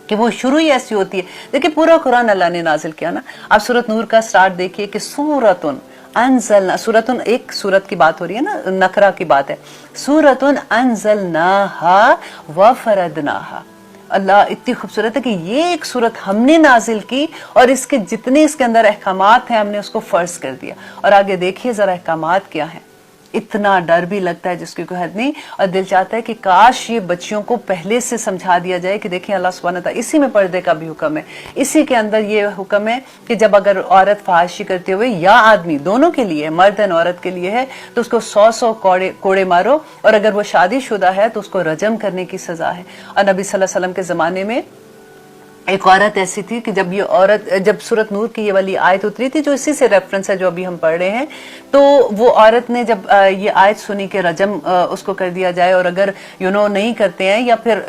کہ وہ شروع ہی ایسی ہوتی ہے. دیکھیں پورا قرآن اللہ نے نازل کیا نا. آپ سورۃ نور کا سٹارٹ دیکھیے کہ سورۃن انزلنا، سورۃن ایک سورت کی بات ہو رہی ہے نا، نکرہ کی بات ہے. سورۃن انزلناہا وفرضناہا. اللہ اتنی خوبصورت ہے کہ یہ ایک صورت ہم نے نازل کی اور اس کے جتنے اس کے اندر احکامات ہیں ہم نے اس کو فرض کر دیا. اور آگے دیکھیے ذرا احکامات کیا ہیں. اتنا ڈر بھی لگتا ہے جس کی کوئی حد نہیں، اور دل چاہتا ہے کہ کاش یہ بچیوں کو پہلے سے سمجھا دیا جائے کہ دیکھیں اللہ سبحانہ تعالیٰ اسی میں پردے کا بھی حکم ہے، اسی کے اندر یہ حکم ہے کہ جب اگر عورت فحاشی کرتے ہوئے یا آدمی دونوں کے لیے، مرد اور عورت کے لیے ہے، تو اس کو 100 کوڑے مارو، اور اگر وہ شادی شدہ ہے تو اس کو رجم کرنے کی سزا ہے. اور نبی صلی اللہ علیہ وسلم کے زمانے میں ایک عورت ایسی تھی کہ جب سورۃ نور کی یہ والی آیت اتری تھی جو اسی سے ریفرنس ہے جو ابھی ہم پڑھ رہے ہیں، تو وہ عورت نے جب یہ آیت سنی کہ رجم اس کو کر دیا جائے، اور اگر نہیں کرتے ہیں یا پھر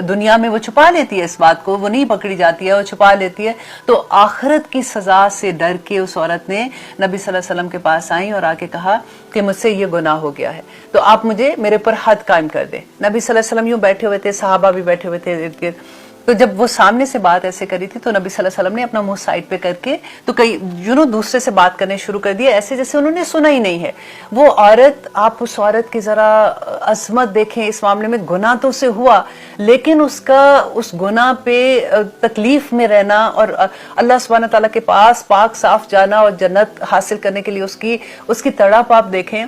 دنیا میں وہ چھپا لیتی ہے اس بات کو، وہ نہیں پکڑی جاتی ہے، وہ چھپا لیتی ہے، تو آخرت کی سزا سے ڈر کے اس عورت نے نبی صلی اللہ علیہ وسلم کے پاس آئیں اور آ کے کہا کہ مجھ سے یہ گناہ ہو گیا ہے، تو آپ مجھے میرے پر حد قائم کر دیں. نبی صلی اللہ علیہ وسلم یوں بیٹھے ہوئے تھے، صحابہ بھی بیٹھے ہوئے تھے ارد گرد. تو جب وہ سامنے سے بات ایسے کری تھی تو نبی صلی اللہ علیہ وسلم نے اپنا منہ سائڈ پہ کر کے تو کئی دوسرے سے بات کرنے شروع کر دیا، ایسے جیسے انہوں نے سنا ہی نہیں ہے. وہ عورت، آپ اس عورت کی ذرا عظمت دیکھیں اس معاملے میں. گناہ تو اسے ہوا لیکن اس گناہ پہ تکلیف میں رہنا اور اللہ سبحانہ تعالیٰ کے پاس پاک صاف جانا اور جنت حاصل کرنے کے لیے اس کی تڑپ آپ دیکھیں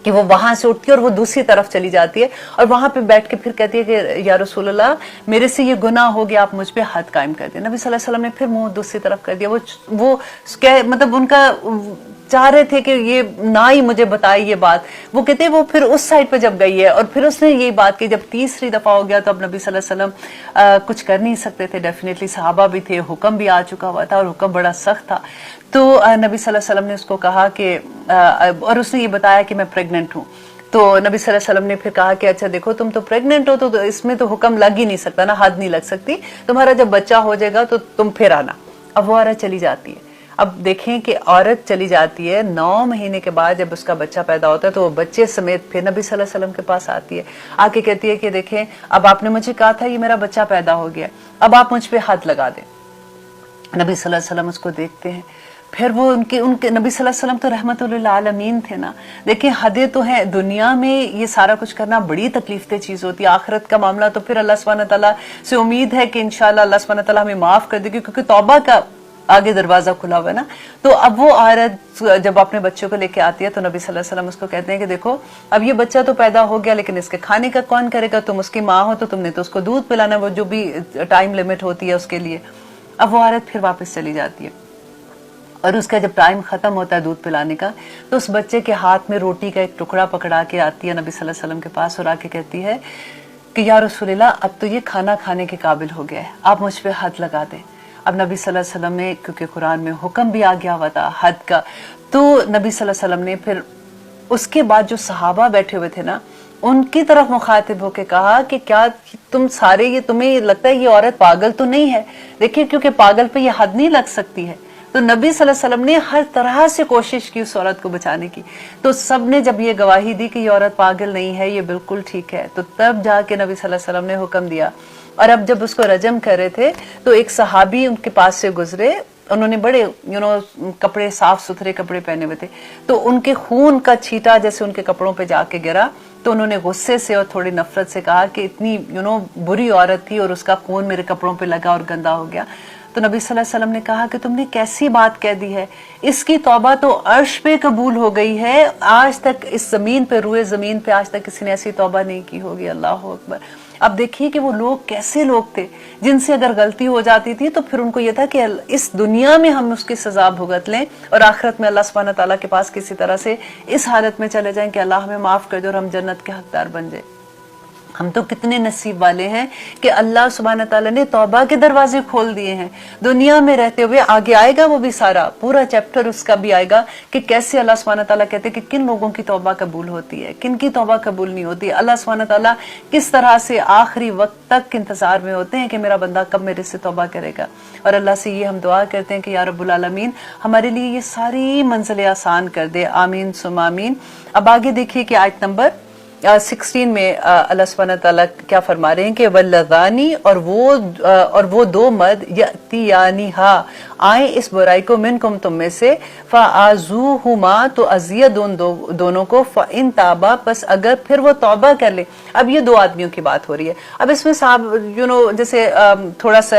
کہ وہ وہاں سے اٹھتی ہے اور وہ دوسری طرف چلی جاتی ہے، اور وہاں پہ بیٹھ کے پھر کہتی ہے کہ یا رسول اللہ میرے سے یہ گناہ ہو گیا، آپ مجھ پہ حد قائم کر دیں. نبی صلی اللہ علیہ وسلم نے پھر منہ دوسری طرف کر دیا. وہ مطلب ان کا چاہ رہے تھے کہ یہ نہ ہی مجھے بتائے یہ بات. وہ کہتے ہیں وہ پھر اس سائڈ پہ جب گئی ہے اور پھر اس نے یہی بات کی. جب تیسری دفعہ ہو گیا تو اب نبی صلی اللہ علیہ وسلم کچھ کر نہیں سکتے تھے. ڈیفینیٹلی صحابہ بھی تھے، حکم بھی آ چکا ہوا تھا اور حکم بڑا سخت تھا. تو نبی صلی اللہ علیہ وسلم نے اس کو کہا کہ اور اس نے یہ بتایا کہ میں پریگننٹ ہوں. تو نبی صلی اللہ علیہ وسلم نے پھر کہا کہ اچھا دیکھو تم تو پریگننٹ ہو تو اس میں تو حکم لگ ہی نہیں سکتا نا، حد نہیں لگ سکتی، تمہارا جب بچہ ہو جائے گا تو تم پھر آنا. اب وہ عورت چلی جاتی ہے. اب دیکھیں کہ عورت چلی جاتی ہے 9 مہینے کے بعد جب اس کا بچہ پیدا ہوتا ہے تو وہ بچے سمیت پھر نبی صلی اللہ علیہ وسلم کے پاس آتی ہے. آ کے کہتی ہے کہ دیکھیں اب آپ نے مجھے کہا تھا یہ میرا بچہ پیدا ہو گیا، اب آپ مجھ پہ حد لگا دیں. نبی صلی اللہ علیہ وسلم اس کو دیکھتے ہیں. پھر وہ ان کے نبی صلی اللہ علیہ وسلم تو رحمت للعالمین تھے نا. دیکھیں حدیں تو ہیں، دنیا میں یہ سارا کچھ کرنا بڑی تکلیف دہ چیز ہوتی ہے. آخرت کا معاملہ تو پھر اللہ سبحانہ تعالیٰ سے امید ہے کہ انشاءاللہ اللہ سبحانہ تعالیٰ ہمیں معاف کر دے گی، کیونکہ توبہ کا آگے دروازہ کھلا ہوا ہے نا. تو اب وہ عورت جب اپنے بچوں کو لے کے آتی ہے تو نبی صلی اللہ علیہ وسلم اس کو کہتے ہیں کہ دیکھو اب یہ بچہ تو پیدا ہو گیا لیکن اس کے کھانے کا کون کرے گا؟ تم اس کی ماں ہو تو تم نے تو اس کو دودھ پلانا، وہ جو بھی ٹائم لمٹ ہوتی ہے اس کے لیے. اب وہ عورت پھر واپس چلی جاتی ہے اور اس کا جب ٹائم ختم ہوتا ہے دودھ پلانے کا تو اس بچے کے ہاتھ میں روٹی کا ایک ٹکڑا پکڑا کے آتی ہے نبی صلی اللہ علیہ وسلم کے پاس اور آ کے کہتی ہے کہ یا رسول اللہ اب تو یہ کھانا کھانے کے قابل ہو گیا ہے، آپ مجھ پہ حد لگا دیں. اب نبی صلی اللہ علیہ وسلم نے، کیونکہ قرآن میں حکم بھی آ گیا ہوا تھا حد کا، تو نبی صلی اللہ علیہ وسلم نے پھر اس کے بعد جو صحابہ بیٹھے ہوئے تھے نا ان کی طرف مخاطب ہو کے کہا کہ کیا تم سارے یہ تمہیں لگتا ہے یہ عورت پاگل تو نہیں ہے؟ دیکھیے کیونکہ پاگل پہ یہ حد نہیں لگ سکتی ہے. تو نبی صلی اللہ علیہ وسلم نے ہر طرح سے کوشش کی اس عورت کو بچانے کی. تو سب نے جب یہ گواہی دی کہ یہ عورت پاگل نہیں ہے، یہ بالکل ٹھیک ہے، تو تب جا کے نبی صلی اللہ علیہ وسلم نے حکم دیا. اور اب جب اس کو رجم کر رہے تھے تو ایک صحابی ان کے پاس سے گزرے، انہوں نے بڑے کپڑے صاف ستھرے کپڑے پہنے ہوئے تھے، تو ان کے خون کا چھیٹا جیسے ان کے کپڑوں پہ جا کے گرا تو انہوں نے غصے سے اور تھوڑی نفرت سے کہا کہ اتنی بری عورت تھی اور اس کا خون میرے کپڑوں پہ لگا اور گندا ہو گیا. تو نبی صلی اللہ علیہ وسلم نے کہا کہ تم نے کیسی بات کہہ دی ہے، اس کی توبہ تو عرش پہ قبول ہو گئی ہے، آج تک اس زمین پہ، روئے زمین پہ آج تک کسی نے ایسی توبہ نہیں کی ہوگی. اللہ اکبر. اب دیکھیے کہ وہ لوگ کیسے لوگ تھے جن سے اگر غلطی ہو جاتی تھی تو پھر ان کو یہ تھا کہ اس دنیا میں ہم اس کی سزا بھگت لیں اور آخرت میں اللہ سبحانہ تعالیٰ کے پاس کسی طرح سے اس حالت میں چلے جائیں کہ اللہ ہمیں معاف کر دے اور ہم جنت کے حقدار بن جائیں. ہم تو کتنے نصیب والے ہیں کہ اللہ سبحانہ تعالیٰ نے توبہ کے دروازے کھول دیے ہیں. دنیا میں رہتے ہوئے آگے آئے گا وہ بھی سارا پورا چیپٹر اس کا بھی آئے گا کہ کیسے اللہ سبحانہ تعالیٰ کہتے ہیں کہ کن لوگوں کی توبہ قبول ہوتی ہے، کن کی توبہ قبول نہیں ہوتی. اللہ سبحانہ تعالیٰ کس طرح سے آخری وقت تک انتظار میں ہوتے ہیں کہ میرا بندہ کب میرے سے توبہ کرے گا. اور اللہ سے یہ ہم دعا کرتے ہیں کہ یا رب العالمین ہمارے لیے یہ ساری منزلیں آسان کر دے. آمین ثم آمین. اب آگے دیکھیے کہ آیت نمبر 16 में अल्लाह सुब्हानहू तआला क्या फरमा रहे हैं कि वल्लज़ानी, और वो दो मर्द यतियानिहा आए इस बुराई को मिनकुम तुम में से, फ़आज़ूहुमा तो अज़ियत दोनों को, फ़इन ताबा बस अगर फिर वो तौबा कर ले। अब ये दो आदमियों की बात हो रही है। अब इसमें साहब जैसे थोड़ा सा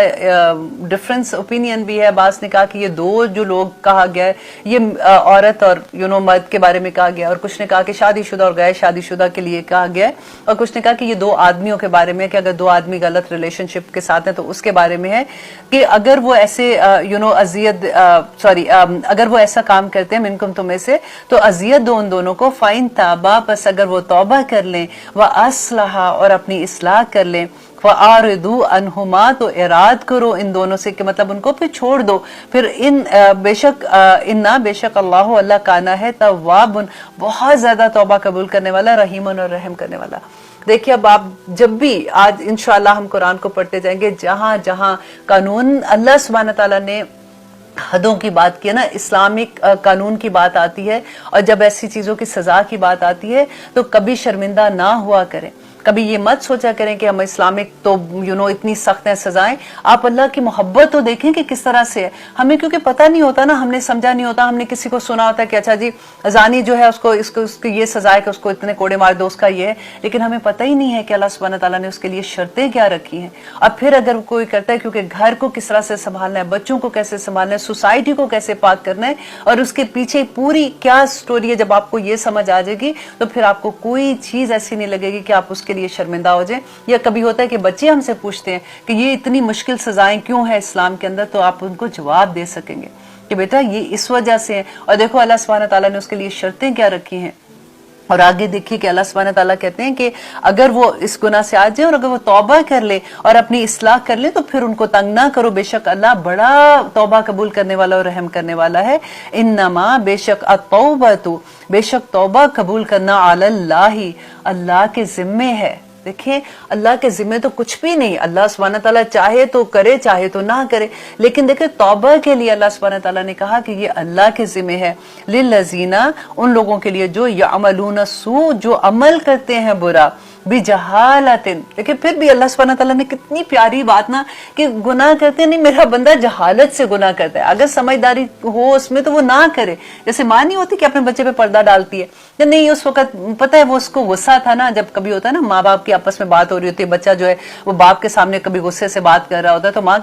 डिफरेंस ओपिनियन भी है। बास ने कहा कि ये दो जो लोग कहा गया है ये औरत और मर्द के बारे में कहा गया, और कुछ ने कहा कि शादीशुदा और गैर शादीशुदा के लिए कहा गया है, और कुछ ने कहा कि ये दो आदमियों के बारे में, कि अगर दो आदमी गलत रिलेशनशिप के साथ हैं तो उसके बारे में है कि अगर वो ऐसे अगर वो ऐसा काम करते हैं मिनकुम तुम्हें से, तो अजियत दो उन दोनों को, फाइन ताबा बस अगर वो तौबा कर लें, व अस्लहा और अपनी इस्लाह कर लें, फ़आरिदू अनहुमा तो इराद करो इन दोनों से, कि मतलब उनको फिर छोड़ दो। फिर बेशक अल्लाह काना है तव्वाबुन, बहुत ज्यादा तौबा कबूल करने वाला, रहीमुन और रहम करने वाला। देखिए अब आप जब भी आज इंशाअल्लाह हम कुरान को पढ़ते जाएंगे, जहां जहां कानून अल्लाह सुब्हानहू तआला ने हदों की बात की है ना, इस्लामिक कानून की बात आती है, और जब ऐसी चीजों की सजा की बात आती है तो कभी शर्मिंदा ना हुआ करें। कभी ये मत सोचा करें कि हम इस्लामिक तो इतनी सख्त है सजाएं। आप अल्लाह की मोहब्बत तो देखें कि किस तरह से है। हमें क्योंकि पता नहीं होता ना, हमने समझा नहीं होता, हमने किसी को सुना होता है कि अच्छा जी जानी जो है उसको ये सजा है कि उसको इतने कोड़े मार दो, उसका ये है, लेकिन हमें पता ही नहीं है कि अल्लाह सुब्हानहू तआला ने उसके लिए शर्तें क्या रखी हैं। अब फिर अगर कोई करता है, क्योंकि घर को किस तरह से संभालना है, बच्चों को कैसे संभालना है, सोसाइटी को कैसे पाक करना है, और उसके पीछे पूरी क्या स्टोरी है, जब आपको ये समझ आ जाएगी तो फिर आपको कोई चीज ऐसी नहीं लगेगी कि आप उसके लिए शर्मिंदा हो जाए। या कभी होता है कि बच्चे हमसे पूछते हैं कि ये इतनी मुश्किल सजाएं क्यों है इस्लाम के अंदर, तो आप उनको जवाब दे सकेंगे कि बेटा ये इस वजह से है, और देखो अल्लाह सुब्हानहू तआला ने उसके लिए शर्तें क्या रखी हैं। और आगे देखिए कि अल्लाह सुब्हानहू तआला कहते हैं कि अगर वो इस गुनाह से आ जाए और अगर वो तौबा कर ले और अपनी इस्लाह कर ले तो फिर उनको तंग ना करो, बेशक अल्लाह बड़ा तौबा कबूल करने वाला और रहम करने वाला है। इन्नमा बेशक अत्तौबतु, बेशक तौबा कबूल करना अलल्लाही, अल्लाह के जिम्मे है। देखिए अल्लाह के जिम्मे तो कुछ भी नहीं, अल्लाह सुब्हानहू तआला चाहे तो करे चाहे तो ना करे, लेकिन देखिए तौबा के लिए अल्लाह सुब्हानहू तआला ने कहा कि ये अल्लाह के जिम्मे है। लिल्लज़ीना, उन लोगों के लिए जो यअमलून सू, जो अमल करते हैं बुरा, बिजहालतिन। देखिए फिर भी अल्लाह सुब्हानहू तआला ने कितनी प्यारी बात ना, कि गुनाह करते नहीं, मेरा बंदा जहालत से गुनाह करता है, अगर समझदारी हो उसमें तो वो ना करे। जैसे माँ नहीं होती कि अपने बच्चे पे पर्दा डालती है, या नहीं उस वक्त पता है वो उसको गुस्सा था ना, जब कभी होता है ना माँ बाप की आपस में बात हो रही होती है, बच्चा जो है वो बाप के सामने कभी गुस्से से बात कर रहा होता है, तो माँ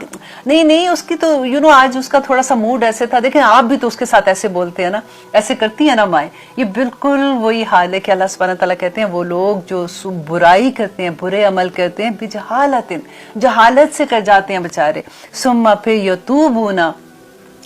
नहीं उसकी तो आज उसका थोड़ा सा मूड ऐसे था, देखें आप भी तो उसके साथ ऐसे बोलते हैं ना, ऐसे करती है ना माएँ। ये बिल्कुल वही हाल है कि अल्लाह सुब्हानहू तआला कहते हैं वो लोग जो बुराई करते हैं, बुरे अमल करते हैं, बिजहालतिन, जहालत से कर जाते हैं बेचारे, सुम्मा फिर यतूबूना,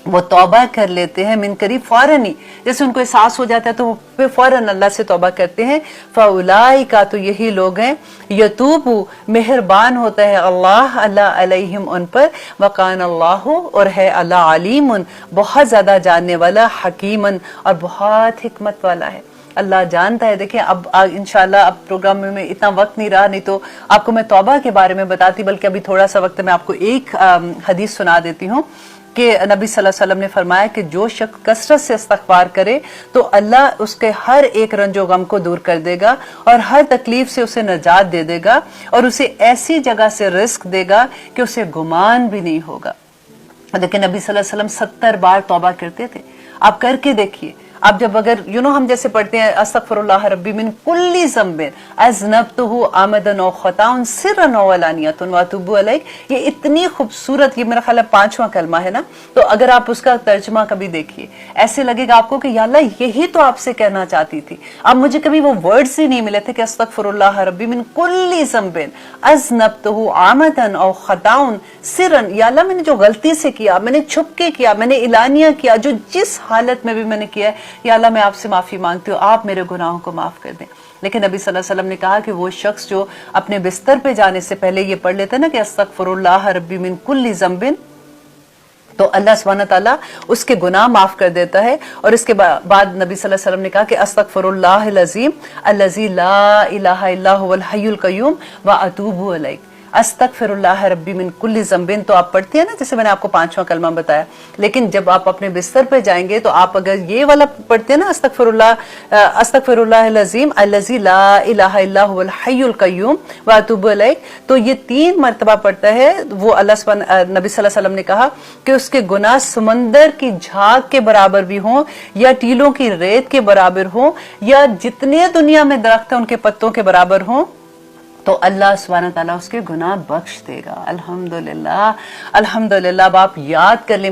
वो तौबा कर लेते हैं, मिन करीब फौरन ही, जैसे उनको एहसास हो जाता है तो वो फिर फौरन अल्लाह से तौबा करते हैं। फउलाइका, तो यही लोग हैं, यतूबु, मेहरबान होता है अल्लाह अलैहिम, उन पर, वकान अल्लाह, और है अल्लाह अलीमुन, बहुत ज्यादा जानने वाला, हकीमन, और बहुत हिकमत वाला है। अल्लाह जानता है। देखिए अब इंशाल्लाह अब प्रोग्राम में इतना वक्त नहीं रहा, नहीं तो आपको मैं तौबा के बारे में बताती, बल्कि अभी थोड़ा सा वक्त मैं आपको एक हदीस सुना देती हूँ कि नबी सल्लल्लाहु अलैहि वसल्लम ने फरमाया कि जो शख्स कसरत से इस्तग़फ़ार करे तो अल्लाह उसके हर एक रंजो गम को दूर कर देगा और हर तकलीफ से उसे निजात दे देगा और उसे ऐसी जगह से रिस्क देगा कि उसे गुमान भी नहीं होगा। देखिए नबी सल्लल्लाहु अलैहि वसल्लम 70 बार तौबा करते थे। आप करके देखिए, आप जब अगर हम जैसे पढ़ते हैं अस्तगफिरुल्लाह रब्बी मिन कुल्ली ज़ंबिन अज़नबतुहु आमदन व खताउन सिर्रन व अलानियतन व अतूबु अलैह, ये इतनी खूबसूरत, ये मेरा ख्याल है 5वां कलमा है ना, तो अगर आप उसका तर्जुमा कभी देखिए ऐसे लगेगा आपको कि या अल्लाह यही तो आपसे कहना चाहती थी। अब मुझे कभी वो वर्ड्स ही नहीं मिले थे कि अस्तगफिरुल्लाह रब्बी मिन कुल्ली ज़ंबिन अज़नबतुहु आमदन व खताउन सिर्रन, या अल्लाह मैंने जो गलती से किया, मैंने छुप के किया, मैंने इलानिया किया, जो जिस हालत में भी मैंने किया है, या अल्लाह मैं आपसे माफी मांगती हूँ, आप मेरे गुनाहों को माफ कर दें। लेकिन नबी सल्लल्लाहु अलैहि वसल्लम ने कहा कि वो शख्स जो अपने बिस्तर पे जाने से पहले ये पढ़ लेता है ना कि अस्तगफिरुल्लाह रब्बी मिन कुल्ली ज़ंबिन, तो अल्लाह सुब्हानहू तआला उसके गुनाह माफ कर देता है। और इसके बाद नबी सल्लल्लाहु अलैहि वसल्लम ने कहा कि अस्तगफिरुल्लाहल अज़ीम अल्लज़ी ला इलाहा इल्ला हुवल हय्युल क़य्यूम व अतूबु अलैह, अस्तगफिरुल्लाह रब्बी मिन कुल्ली ज़ंबिन तो आप पढ़ती है ना, जैसे मैंने आपको 5वां कलमा बताया। लेकिन जब आप अपने बिस्तर पे जाएंगे तो आप अगर ये वाला पढ़ते हैं ना, अस्तगफिरुल्लाह अज़ीम अल्लज़ी ला इलाहा इल्ला हुवल हय्युल क़य्यूम व अतूबु इलैह, तो ये 3 मर्तबा पढ़ता है। वो नबी सल्लल्लाहु अलैहि वसल्लम ने कहा कि उसके गुनाह समंदर की झाग के बराबर भी हों, या टीलों की रेत के बराबर हों, या जितने दुनिया में दरख्त हैं उनके पत्तों के बराबर हों, तो अल्लाह सुब्हानहू तआला उसके गुनाह बख्श देगा। अल्हम्दुलिल्लाह, अल्हम्दुलिल्लाह। अब आप याद कर लें,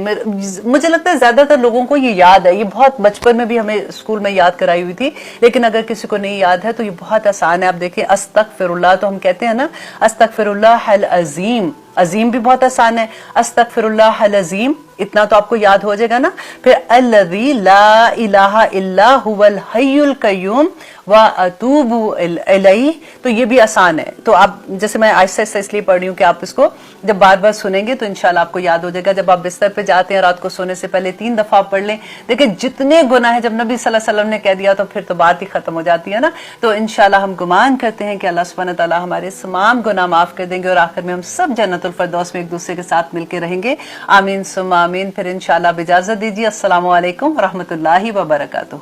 मुझे लगता है ज्यादातर लोगों को ये याद है, ये बहुत बचपन में भी हमें स्कूल में याद कराई हुई थी, लेकिन अगर किसी को नहीं याद है तो ये बहुत आसान है। आप देखिए, अस्तगफिरुल्लाह तो हम कहते हैं ना, अस्तगफिरुल्लाह अल अज़ीम, अजीम भी बहुत आसान है, अस्तगफिरुल्लाह अल अज़ीम, इतना तो आपको याद हो जाएगा ना। फिर अल्लज़ी ला इलाहा इल्ला हुवल हय्युल क़य्यूम व अतूबु इलैह, तो ये भी आसान है। तो आप, जैसे मैं आहिस्ता आहिस्ता इसलिए पढ़ रही हूँ कि आप इसको जब बार बार सुनेंगे तो इंशाल्लाह आपको याद हो जाएगा। जब आप बिस्तर पे जाते हैं रात को सोने से पहले 3 दफा पढ़ लें। देखिए जितने गुनाह है, जब नबी सल्लल्लाहु अलैहि वसल्लम ने कह दिया तो फिर तो बात ही खत्म हो जाती है ना। तो इंशाल्लाह हम गुमान करते हैं कि अल्लाह सुब्हानहू व तआला हमारे तमाम गुनाह माफ कर देंगे और आखिर में हम सब जन्नतुल फिरदौस में एक दूसरे के साथ मिलकर रहेंगे। आमीन सुम्मा आमीन। फिर इंशाल्लाह इजाजत दीजिए। अस्सलामु अलैकुम व रहमतुल्लाहि व बरकातुहू।